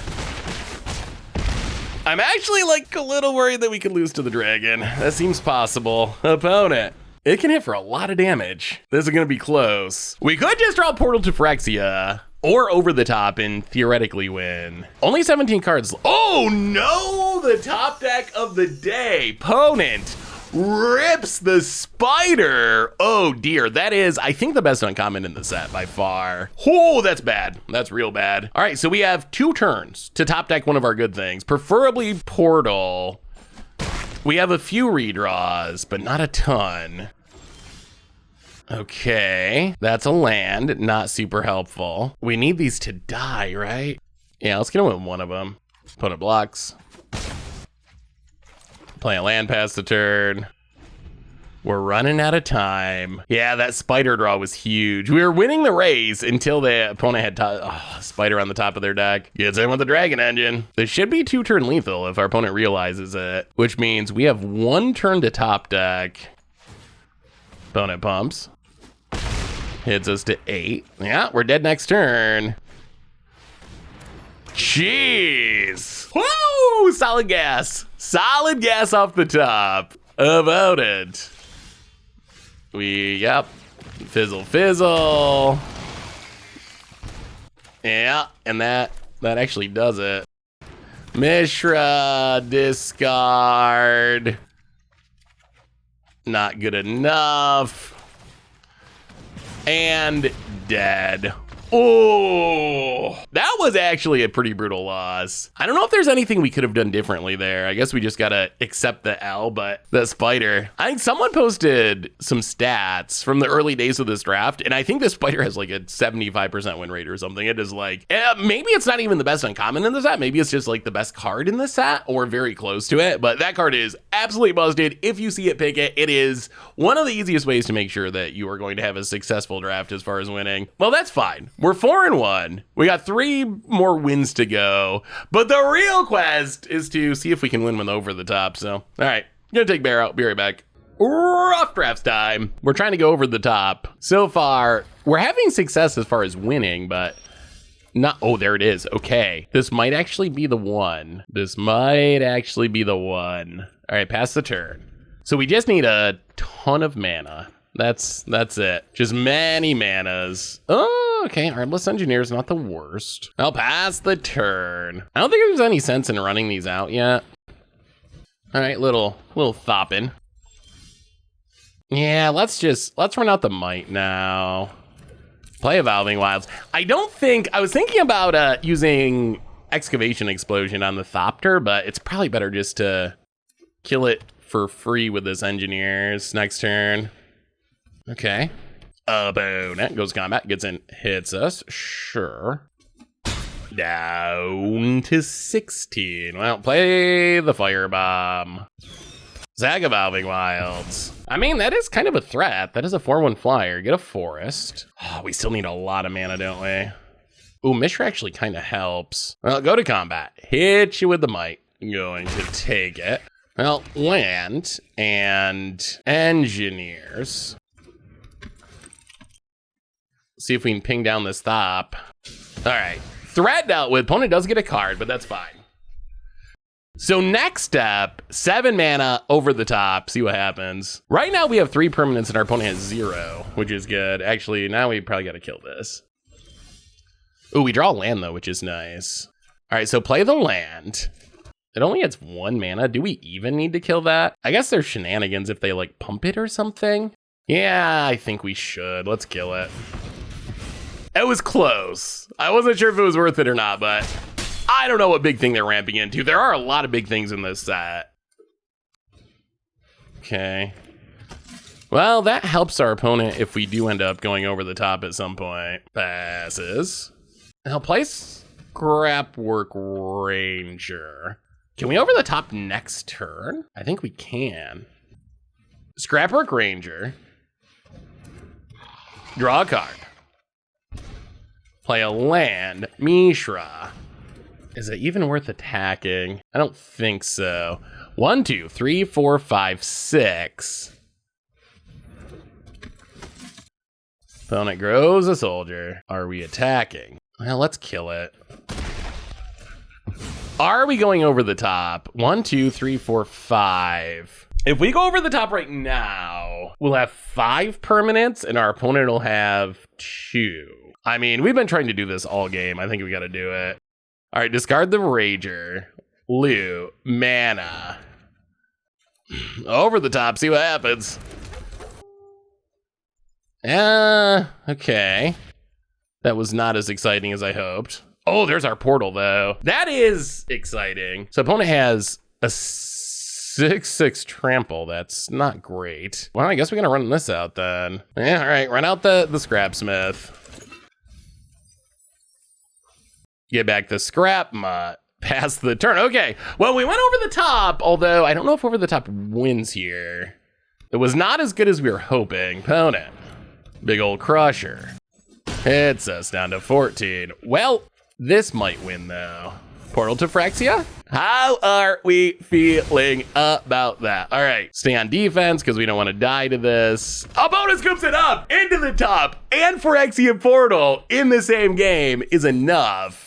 I'm actually like a little worried that we could lose to the dragon. That seems possible. Opponent. It can hit for a lot of damage. This is gonna be close. We could just draw Portal to Phyrexia or Over the Top and theoretically win. Only 17 cards. Oh no, the top deck of the day. Opponent rips the Spider. Oh dear, that is, I think, the best uncommon in the set by far. Oh, that's bad. That's real bad. All right, so we have 2 turns to top deck one of our good things, preferably Portal. We have a few redraws, but not a ton. Okay, that's a land, not super helpful. We need these to die, right? Yeah, let's get away with one of them. Opponent blocks. Play a land past the turn. We're running out of time. Yeah, that Spider draw was huge. We were winning the race until the opponent had Spider on the top of their deck. Gets in with the Dragon Engine. This should be 2-turn lethal if our opponent realizes it, which means we have 1 turn to top deck. Opponent pumps. Hits us to 8. Yeah, we're dead next turn. Jeez. Woo! Solid gas. Solid gas off the top. About it. Yep. Fizzle, fizzle. Yeah, and that actually does it. Mishra, discard. Not good enough. And dead. Oh, that was actually a pretty brutal loss. I don't know if there's anything we could have done differently there. I guess we just gotta accept the L, but the Spider. I think someone posted some stats from the early days of this draft, and I think the Spider has like a 75% win rate or something. It is like, maybe it's not even the best uncommon in the set. Maybe it's just like the best card in the set or very close to it, but that card is absolutely busted. If you see it, pick it. It is one of the easiest ways to make sure that you are going to have a successful draft as far as winning. Well, that's fine. We're 4-1. We got 3 more wins to go. But the real quest is to see if we can win one over the top. So, all right, gonna take Bear out. Be right back. Rough drafts time. We're trying to go over the top. So far, we're having success as far as winning, but not. Oh, there it is. Okay. This might actually be the one. All right, pass the turn. So we just need a ton of mana. That's it. Just many manas. Oh, okay. Armless Engineer's not the worst. I'll pass the turn. I don't think there's any sense in running these out yet. All right, little thopping. Yeah, let's run out the Might now. Play Evolving Wilds. I was thinking about using Excavation Explosion on the Thopter, but it's probably better just to kill it for free with this Engineers next turn. Okay. Opponent goes combat, gets in, hits us. Sure. Down to 16. Well, play the Firebomb. Zag Evolving Wilds. I mean, that is kind of a threat. That is a 4/1 flyer. Get a Forest. Oh, we still need a lot of mana, don't we? Ooh, Mishra actually kind of helps. Well, go to combat. Hit you with the Might. Going to take it. Well, land and Engineers. See if we can ping down this Thop. All right. Threat dealt with. Opponent does get a card, but that's fine. So next step, 7 mana over the top. See what happens. Right now we have 3 permanents and our opponent has 0, which is good. Actually, now we probably got to kill this. Ooh, we draw land though, which is nice. All right, so play the land. It only has 1 mana. Do we even need to kill that? I guess there's shenanigans if they like pump it or something. Yeah, I think we should. Let's kill it. It was close. I wasn't sure if it was worth it or not, but I don't know what big thing they're ramping into. There are a lot of big things in this set. Okay. Well, that helps our opponent if we do end up going over the top at some point. Passes. Now play Scrapwork Ranger. Can we over the top next turn? I think we can. Scrapwork Ranger. Draw a card. Play a land. Mishra. Is it even worth attacking? I don't think so. 1, 2, 3, 4, 5, 6. Opponent grows a soldier. Are we attacking? Well, let's kill it. Are we going over the top? 1, 2, 3, 4, 5. If we go over the top right now, we'll have 5 permanents and our opponent will have 2. I mean, we've been trying to do this all game. I think we got to do it. All right, discard the Rager. Loot. Mana. Over the top, see what happens. Okay. That was not as exciting as I hoped. Oh, there's our portal, though. That is exciting. So opponent has a 6/6 trample. That's not great. Well, I guess we're going to run this out then. Yeah, all right, run out the Scrapsmith. Get back the Scrap Mutt. Pass the turn. Okay. Well, we went over the top, although I don't know if over the top wins here. It was not as good as we were hoping. Opponent. Big old crusher. Hits us down to 14. Well, this might win though. Portal to Phyrexia? How are we feeling about that? All right, stay on defense because we don't want to die to this. Opponent scoops it up into the top, and Phyrexia Portal in the same game is enough.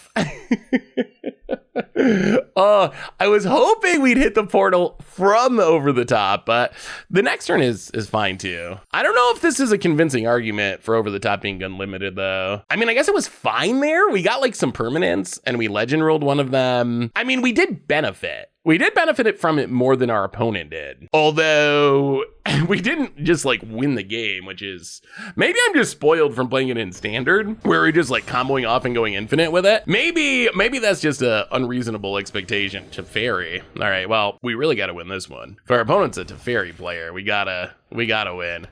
I was hoping we'd hit the portal from the over the top, but the next turn is fine too. I don't know if this is a convincing argument for over the top being unlimited though. I mean, I guess it was fine there. We got like some permanents and we legend rolled one of them. I mean, we did benefit. We did benefit from it more than our opponent did. Although we didn't just like win the game, which is, maybe I'm just spoiled from playing it in standard where we're just like comboing off and going infinite with it. Maybe that's just a unreasonable expectation. Teferi. All right, well, we really got to win this one. If our opponent's a Teferi player, we gotta win.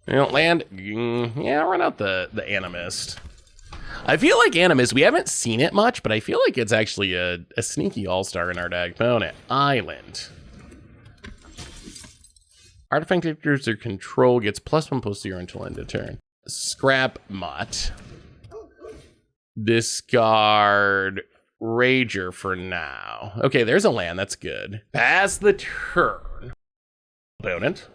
You know, land, yeah, run out the Animist. I feel like Animist, we haven't seen it much, but I feel like it's actually a sneaky all-star in our deck. Opponent, Island. Artifact enters their control, gets +1/+0 until end of turn. Scrap Mutt. Discard Rager for now. Okay, there's a land, that's good. Pass the turn. Opponent.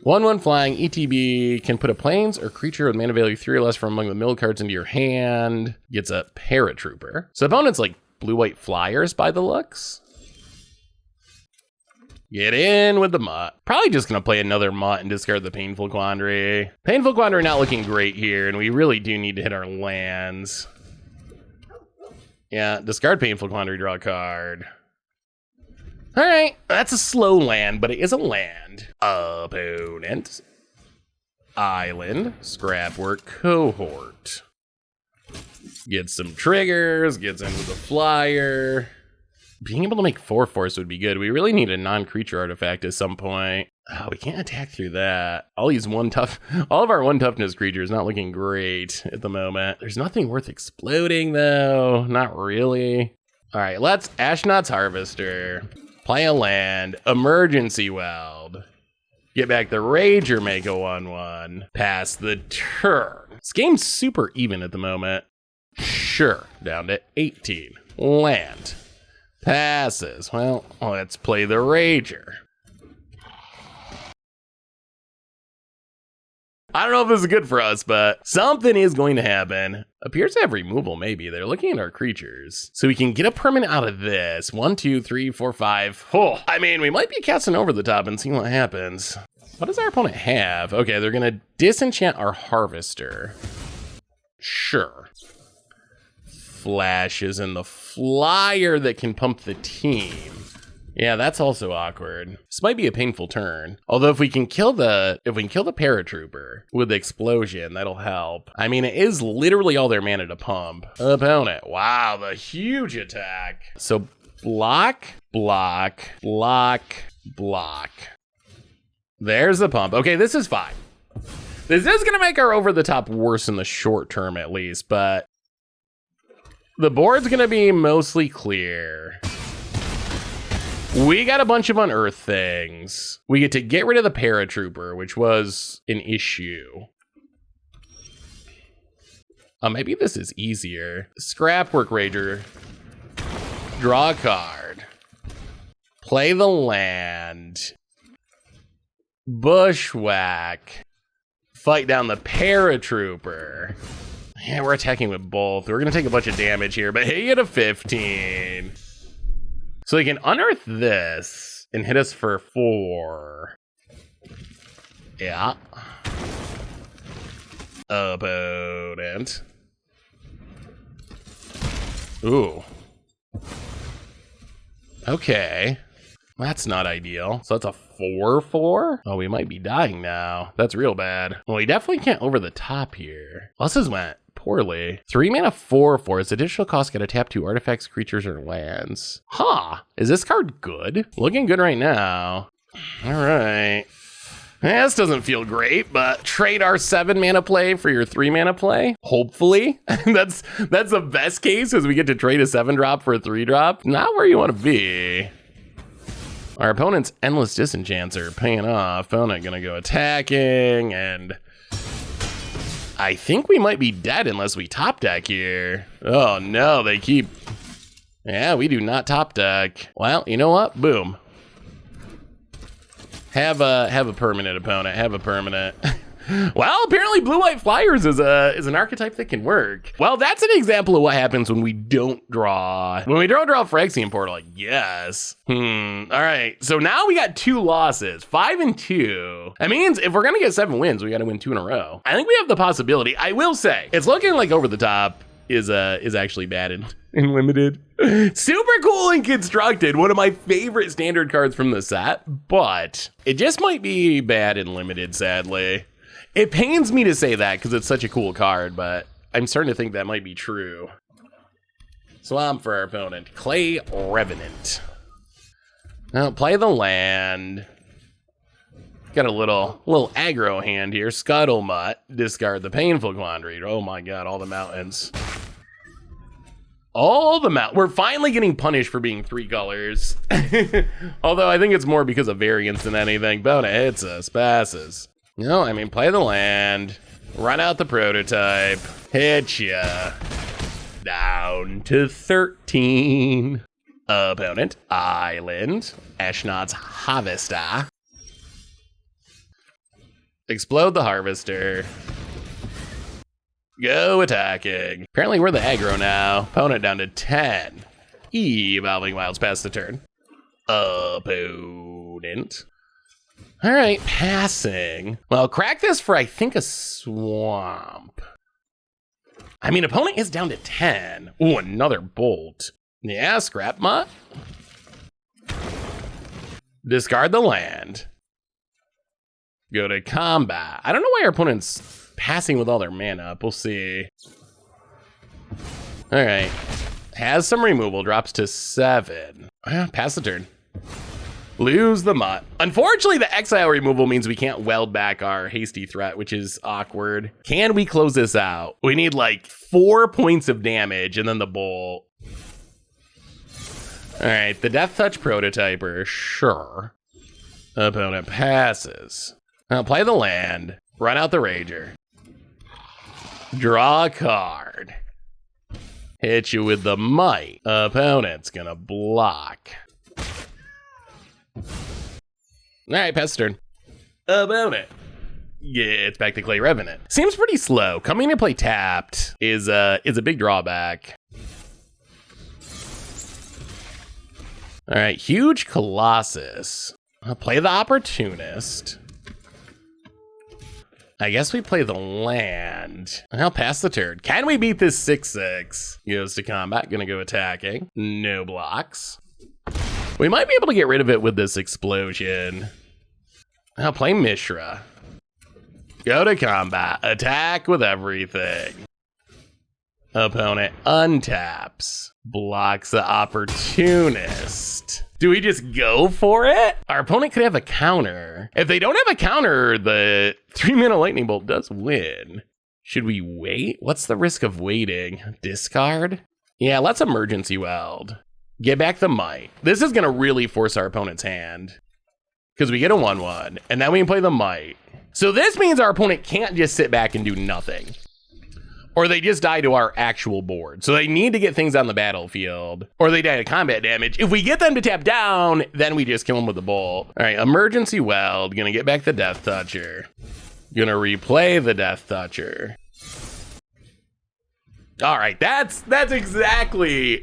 1/1 flying, ETB, can put a plains or creature with mana value 3 or less from among the middle cards into your hand. Gets a Paratrooper. So opponent's like blue-white flyers by the looks. Get in with the Mutt. Probably just gonna play another Mutt and discard the Painful Quandary. Painful Quandary not looking great here, and we really do need to hit our lands. Yeah, discard Painful Quandary, draw a card. All right, that's a slow land, but it is a land. Opponent. Island. Scrapwork Cohort. Gets some triggers, gets in with a flyer. Being able to make 4 force would be good. We really need a non-creature artifact at some point. Oh, we can't attack through that. All of our 1 toughness creatures not looking great at the moment. There's nothing worth exploding though. Not really. All right, let's Ashnod's Harvester. Play a land. Emergency Weld. Get back the Rager, make a 1/1. Pass the turn. This game's super even at the moment. Sure, down to 18. Land. Passes. Well, let's play the Rager. I don't know if this is good for us, but something is going to happen. Appears to have removal, maybe. They're looking at our creatures. So we can get a permanent out of this. 1, 2, 3, 4, 5. Oh, I mean, we might be casting over the top and seeing what happens. What does our opponent have? Okay, they're going to disenchant our Harvester. Sure. Flashes in the flyer that can pump the team. Yeah, that's also awkward. This might be a painful turn. Although if we can kill the Paratrooper with the explosion, that'll help. I mean, it is literally all their mana to pump. Opponent. Wow, the huge attack. So block, block, block, block. There's the pump. Okay, this is fine. This is gonna make our over the top worse in the short term at least, but the board's gonna be mostly clear. We got a bunch of unearth things. We get to get rid of the Paratrooper, which was an issue. Maybe this is easier. Scrapwork Rager. Draw a card. Play the land. Bushwhack. Fight down the Paratrooper. Yeah, we're attacking with both. We're gonna take a bunch of damage here, but hey, at a 15. So they can unearth this and hit us for 4. Yeah. Opponent. Ooh. Okay. That's not ideal. So that's a 4/4? Oh, we might be dying now. That's real bad. Well, we definitely can't over the top here. Pluses went poorly. 3 mana 4/4. Its additional cost got to tap 2 artifacts, creatures, or lands. Huh. Is this card good? Looking good right now. All right. Yeah, this doesn't feel great, but trade our 7 mana play for your 3 mana play. Hopefully. that's the best case, is we get to trade a 7-drop for a 3-drop. Not where you want to be. Our opponent's endless disenchants are paying off. Opponent gonna go attacking, and I think we might be dead unless we top deck here. Oh no, they keep. Yeah, we do not top deck. Well, you know what? Boom. Have a permanent, opponent. Have a permanent. Well, apparently blue-white flyers is an archetype that can work. Well, that's an example of what happens when we don't draw. When we don't draw Phyrexian Portal, I guess. All right, so now we got 2 losses, 5 and 2. That means if we're gonna get 7 wins, we gotta win 2 in a row. I think we have the possibility. I will say, it's looking like Over the Top is actually bad in limited. Super cool and constructed, one of my favorite standard cards from the set, but it just might be bad in limited, sadly. It pains me to say that because it's such a cool card, but I'm starting to think that might be true. Swamp for our opponent. Clay Revenant. Now play the land. Got a little aggro hand here. Scuttlemutt. Discard the Painful Quandary. Oh my god, all the mountains. All the mount. We're finally getting punished for being 3 colors. Although I think it's more because of variance than anything. Bona hits us, passes. No, I mean, play the land, run out the prototype, hit ya. Down to 13. Opponent, Island, Ashnod's Harvester. Explode the Harvester. Go attacking. Apparently we're the aggro now. Opponent down to 10. Evolving Wilds past the turn. Opponent. All right, passing. Well, crack this for, I think, a swamp. I mean, opponent is down to 10. Ooh, another bolt. Yeah, scrap mutt. Discard the land. Go to combat. I don't know why our opponent's passing with all their mana up. We'll see. All right. Has some removal. Drops to 7. Pass the turn. Lose the mutt. Unfortunately, the exile removal means we can't weld back our hasty threat, which is awkward. Can we close this out? We need like 4 points of damage and then the bolt. All right, the Death Touch Prototyper, sure. Opponent passes. Now play the land, run out the Rager. Draw a card. Hit you with the might. Opponent's gonna block. All right, pass turn. Opponent gets back to Clay Revenant. Seems pretty slow. Coming to play tapped is a big drawback. All right, huge Colossus. I'll play the Opportunist. I guess we play the land. I'll pass the turn. Can we beat this 6/6? Goes to combat, gonna go attacking. No blocks. We might be able to get rid of it with this explosion. I'll play Mishra. Go to combat, attack with everything. Opponent untaps, blocks the Opportunist. Do we just go for it? Our opponent could have a counter. If they don't have a counter, the 3-mana lightning bolt does win. Should we wait? What's the risk of waiting? Discard? Yeah, let's emergency weld. Get back the might. This is gonna really force our opponent's hand because we get a 1/1 and then we can play the might. So this means our opponent can't just sit back and do nothing. Or they just die to our actual board. So they need to get things on the battlefield, or they die to combat damage. If we get them to tap down, then we just kill them with the bolt. All right, emergency weld, gonna get back the Death Toucher. Gonna replay the Death Toucher. All right, that's exactly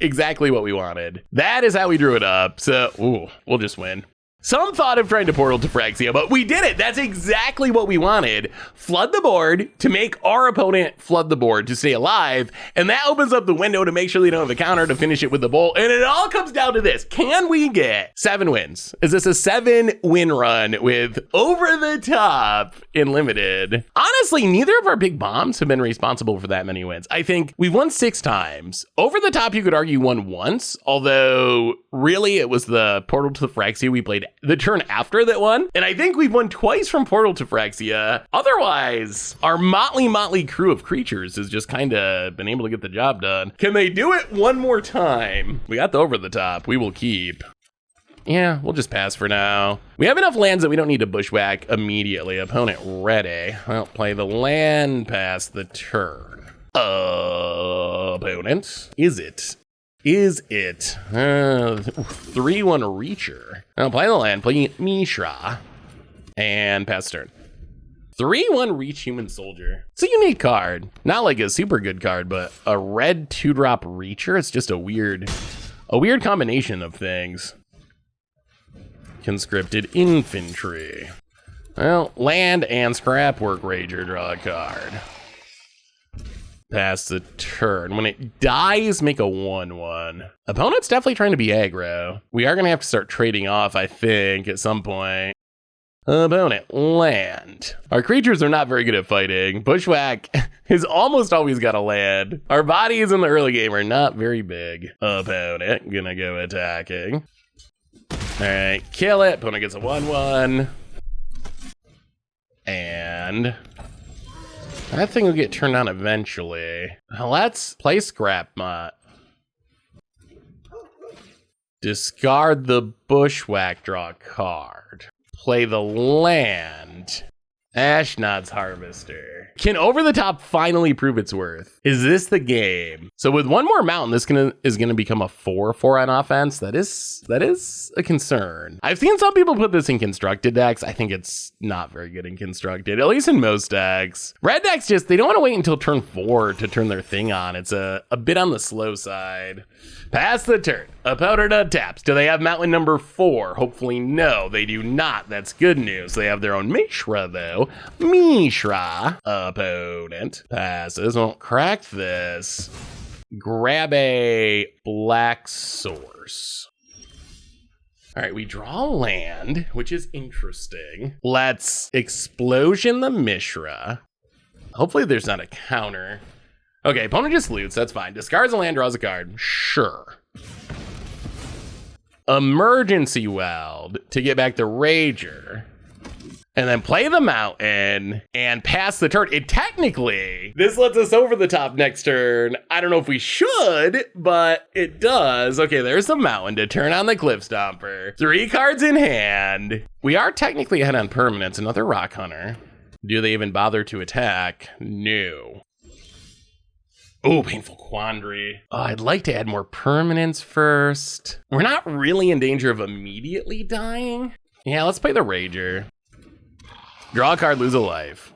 what we wanted. That is how we drew it up. So, ooh, we'll just win. Some thought of trying to portal to Phyrexia, but we did it. That's exactly what we wanted. Flood the board to make our opponent flood the board to stay alive. And that opens up the window to make sure they don't have a counter to finish it with the bolt. And it all comes down to this. Can we get 7 wins? Is this a 7-win run with over the top in limited? Honestly, neither of our big bombs have been responsible for that many wins. I think we won 6 times. Over the top, you could argue won once, although really it was the portal to Phyrexia we played the turn after that won. And I think we've won twice from portal to Phyrexia. Otherwise, our motley crew of creatures has just kind of been able to get the job done. Can they do it one more time? We got the over the top. We will keep. Yeah, we'll just pass for now. We have enough lands that we don't need to bushwhack immediately. Opponent ready. Well, play the land past the turn. Opponent. Is it 3/1 Reacher? I'll play the land, play Mishra, and pass turn. 3/1 Reach Human Soldier. It's a unique card. Not like a super good card, but a red 2-drop Reacher. It's just a weird combination of things. Conscripted Infantry. Well, land and scrap work Rager, draw a card. Pass the turn. When it dies, make a 1/1. Opponent's definitely trying to be aggro. We are going to have to start trading off, I think, at some point. Opponent, land. Our creatures are not very good at fighting. Bushwhack has almost always got a land. Our bodies in the early game are not very big. Opponent, gonna go attacking. All right, kill it. Opponent gets a 1/1. And that thing will get turned on eventually. Now let's play Scrap Mutt. Discard the Bushwhack, draw a card. Play the land. Ashnod's Harvester. Can Over the Top finally prove its worth? Is this the game? So with one more mountain, this is gonna become a 4/4 on offense. That is a concern. I've seen some people put this in constructed decks. I think it's not very good in constructed, at least in most decks. Red decks they don't want to wait until turn 4 to turn their thing on. It's a bit on the slow side. Pass the turn. Opponent taps. Do they have mountain number 4? Hopefully no, they do not. That's good news. They have their own Mishra though. Mishra. Opponent passes. Won't crack this. Grab a black source. All right, we draw land, which is interesting. Let's explosion the Mishra. Hopefully there's not a counter. Okay, opponent just loots, that's fine. Discards a land, draws a card, sure. Emergency Weld to get back the Rager. And then play the mountain and pass the turn. This lets us over the top next turn. I don't know if we should, but it does. Okay, there's the mountain to turn on the Cliff Stomper. 3 cards in hand. We are technically ahead on permanents. Another Rock Hunter. Do they even bother to attack? No. Oh, Painful Quandary. Oh, I'd like to add more permanents first. We're not really in danger of immediately dying. Yeah, let's play the Rager. Draw a card, lose a life.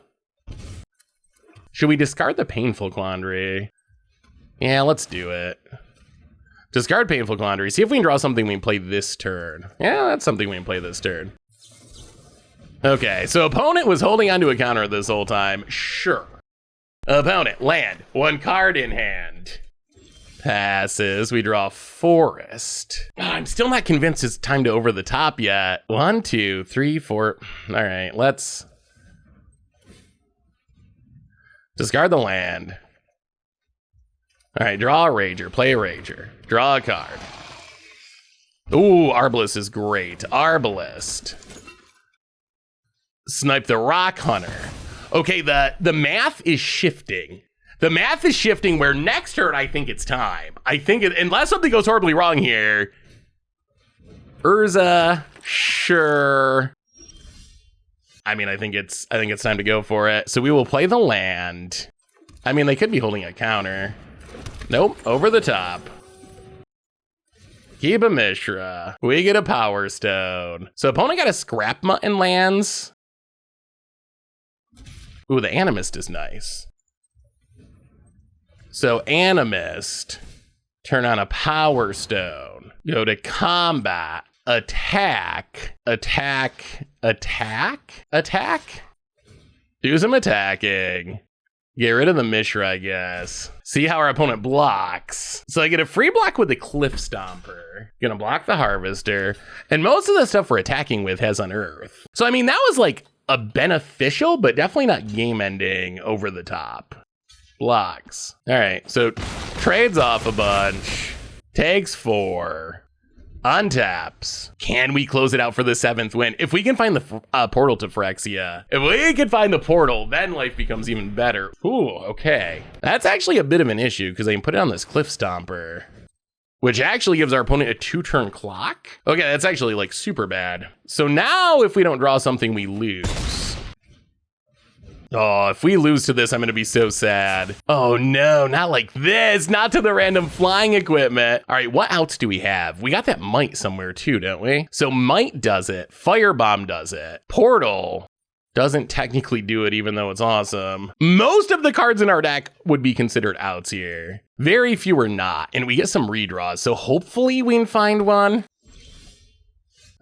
Should we discard the Painful Quandary? Yeah, let's do it. Discard Painful Quandary. See if we can draw something we can play this turn. Yeah, that's something we can play this turn. Okay, so opponent was holding onto a counter this whole time. Sure. Opponent, land. 1 card in hand. Passes. We draw Forest. Oh, I'm still not convinced it's time to over the top yet. 1, 2, 3, 4. All right, let's discard the land. All right, draw a Rager. Play a Rager. Draw a card. Ooh, Arbalest is great. Arbalest. Snipe the Rock Hunter. Okay, the math is shifting. The math is shifting where next turn I think it's time. Unless something goes horribly wrong here. Urza, sure. I mean, I think it's time to go for it. So we will play the land. I mean, they could be holding a counter. Nope, over the top. Keep a Mishra. We get a Power Stone. So opponent got a Scrap Mutton lands. Ooh, the Animist is nice. So Animist, turn on a Power Stone, go to combat, attack, attack, attack, attack. Do some attacking. Get rid of the Mishra, I guess. See how our opponent blocks. So I get a free block with the Cliff Stomper. Gonna block the Harvester. And most of the stuff we're attacking with has Unearth. So I mean, that was like a beneficial, but definitely not game ending over the top. Blocks. All right, so trades off a bunch. Takes 4. Untaps. Can we close it out for the 7th win? If we can find the portal to Phyrexia, if we can find the portal, then life becomes even better. Ooh, okay. That's actually a bit of an issue because I can put it on this Cliff Stomper, which actually gives our opponent a 2-turn clock. Okay, that's actually like super bad. So now if we don't draw something, we lose. Oh, if we lose to this, I'm gonna be so sad. Oh no, not like this, not to the random flying equipment. All right, what outs do we have? We got that Might somewhere too, don't we? So Might does it, Firebomb does it, Portal doesn't technically do it even though it's awesome. Most of the cards in our deck would be considered outs here. Very few are not, and we get some redraws, so hopefully we can find one.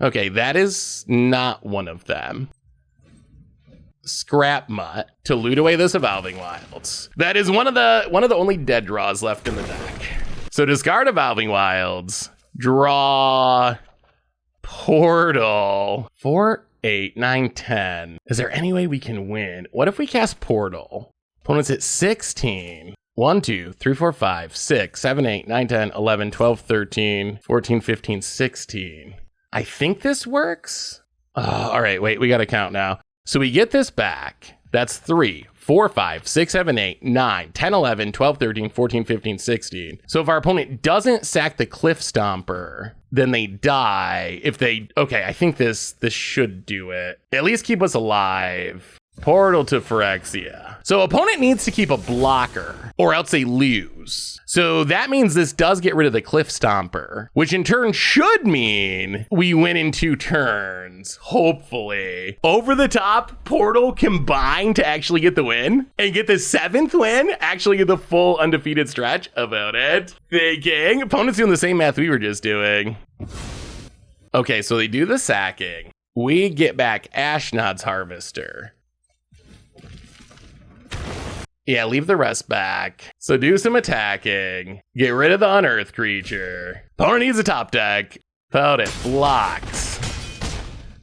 Okay, that is not one of them. Scrap Mutt to loot away this Evolving Wilds. That is one of the only dead draws left in the deck. So discard Evolving Wilds, draw Portal. 4, 8, 9, 10. Is there any way we can win? What if we cast Portal? Opponent's at 16. 1, 2, 3, 4, 5, 6, 7, 8, 9, 10, 11, 12, 13, 14, 15, 16. I think this works. Oh, all right, wait, we got to count now. So we get this back. That's 3, 4, 5, 6, 7, 8, 9, 10, 11, 12, 13, 14, 15, 16. So if our opponent doesn't sack the Cliff Stomper, then they die. If they, okay, I think this should do it. At least keep us alive. Portal to Phyrexia. So opponent needs to keep a blocker or else they lose. So that means this does get rid of the Cliff Stomper, which in turn should mean we win in 2 turns, hopefully. Over the top, Portal combined to actually get the win and get the 7th win, actually get the full undefeated stretch about it. Thinking, opponent's doing the same math we were just doing. Okay, so they do the sacking. We get back Ashnod's Harvester. Yeah, leave the rest back. So do some attacking. Get rid of the unearthed creature. Opponent needs a top deck. Opponent blocks.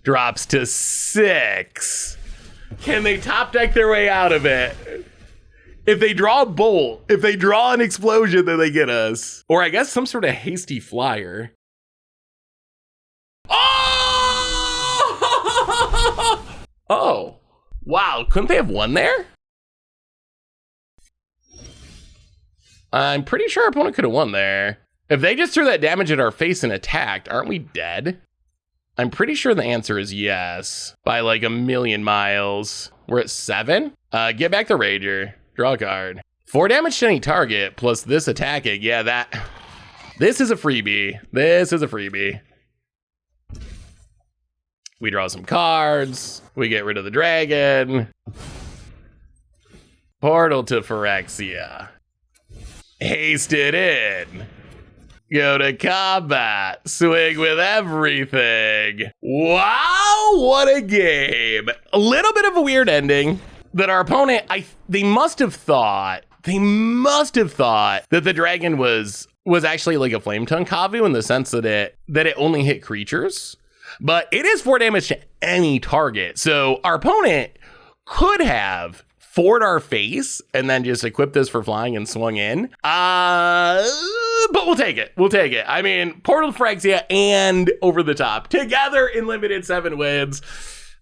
Drops to 6. Can they top deck their way out of it? If they draw a bolt, if they draw an explosion, then they get us. Or I guess some sort of hasty flyer. Oh! Oh. Wow, couldn't they have won there? I'm pretty sure our opponent could have won there. If they just threw that damage at our face and attacked, aren't we dead? I'm pretty sure the answer is yes, by like a million miles. We're at 7. Get back the Rager. Draw a card. 4 damage to any target, plus this attacking. Yeah, this is a freebie. This is a freebie. We draw some cards. We get rid of the dragon. Portal to Phyrexia. Haste it in. Go to combat. Swing with everything. Wow, what a game. A little bit of a weird ending that our opponent, they must have thought that the dragon was actually like a Flame Tongue Kavu in the sense that it only hit creatures. But it is 4 damage to any target. So our opponent could have forward our face and then just equip this for flying and swung in. But we'll take it. We'll take it. I mean, Portal to Phyrexia and Over the Top together in limited 7 wins.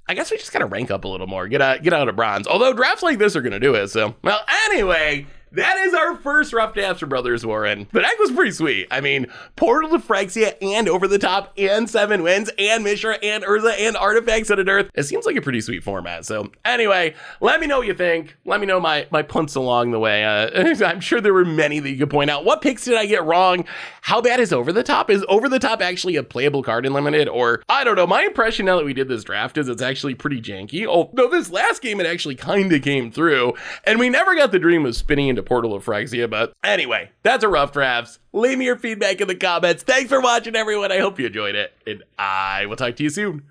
I guess we just gotta rank up a little more, get out of bronze. Although drafts like this are gonna do it. So, well, anyway, that is our first rough drafts for Brothers Warren. The deck was pretty sweet. I mean, Portal to Phyrexia and Over the Top and 7 wins and Mishra and Urza and Artifacts of the Earth. It seems like a pretty sweet format. So anyway, let me know what you think. Let me know my punts along the way. I'm sure there were many that you could point out. What picks did I get wrong? How bad is Over the Top? Is Over the Top actually a playable card in Limited? Or, I don't know, my impression now that we did this draft is it's actually pretty janky. Although this last game, it actually kind of came through. And we never got the dream of spinning into Portal of Phyrexia, but anyway, that's a rough drafts. Leave me your feedback in the comments. Thanks for watching, everyone. I hope you enjoyed it, and I will talk to you soon.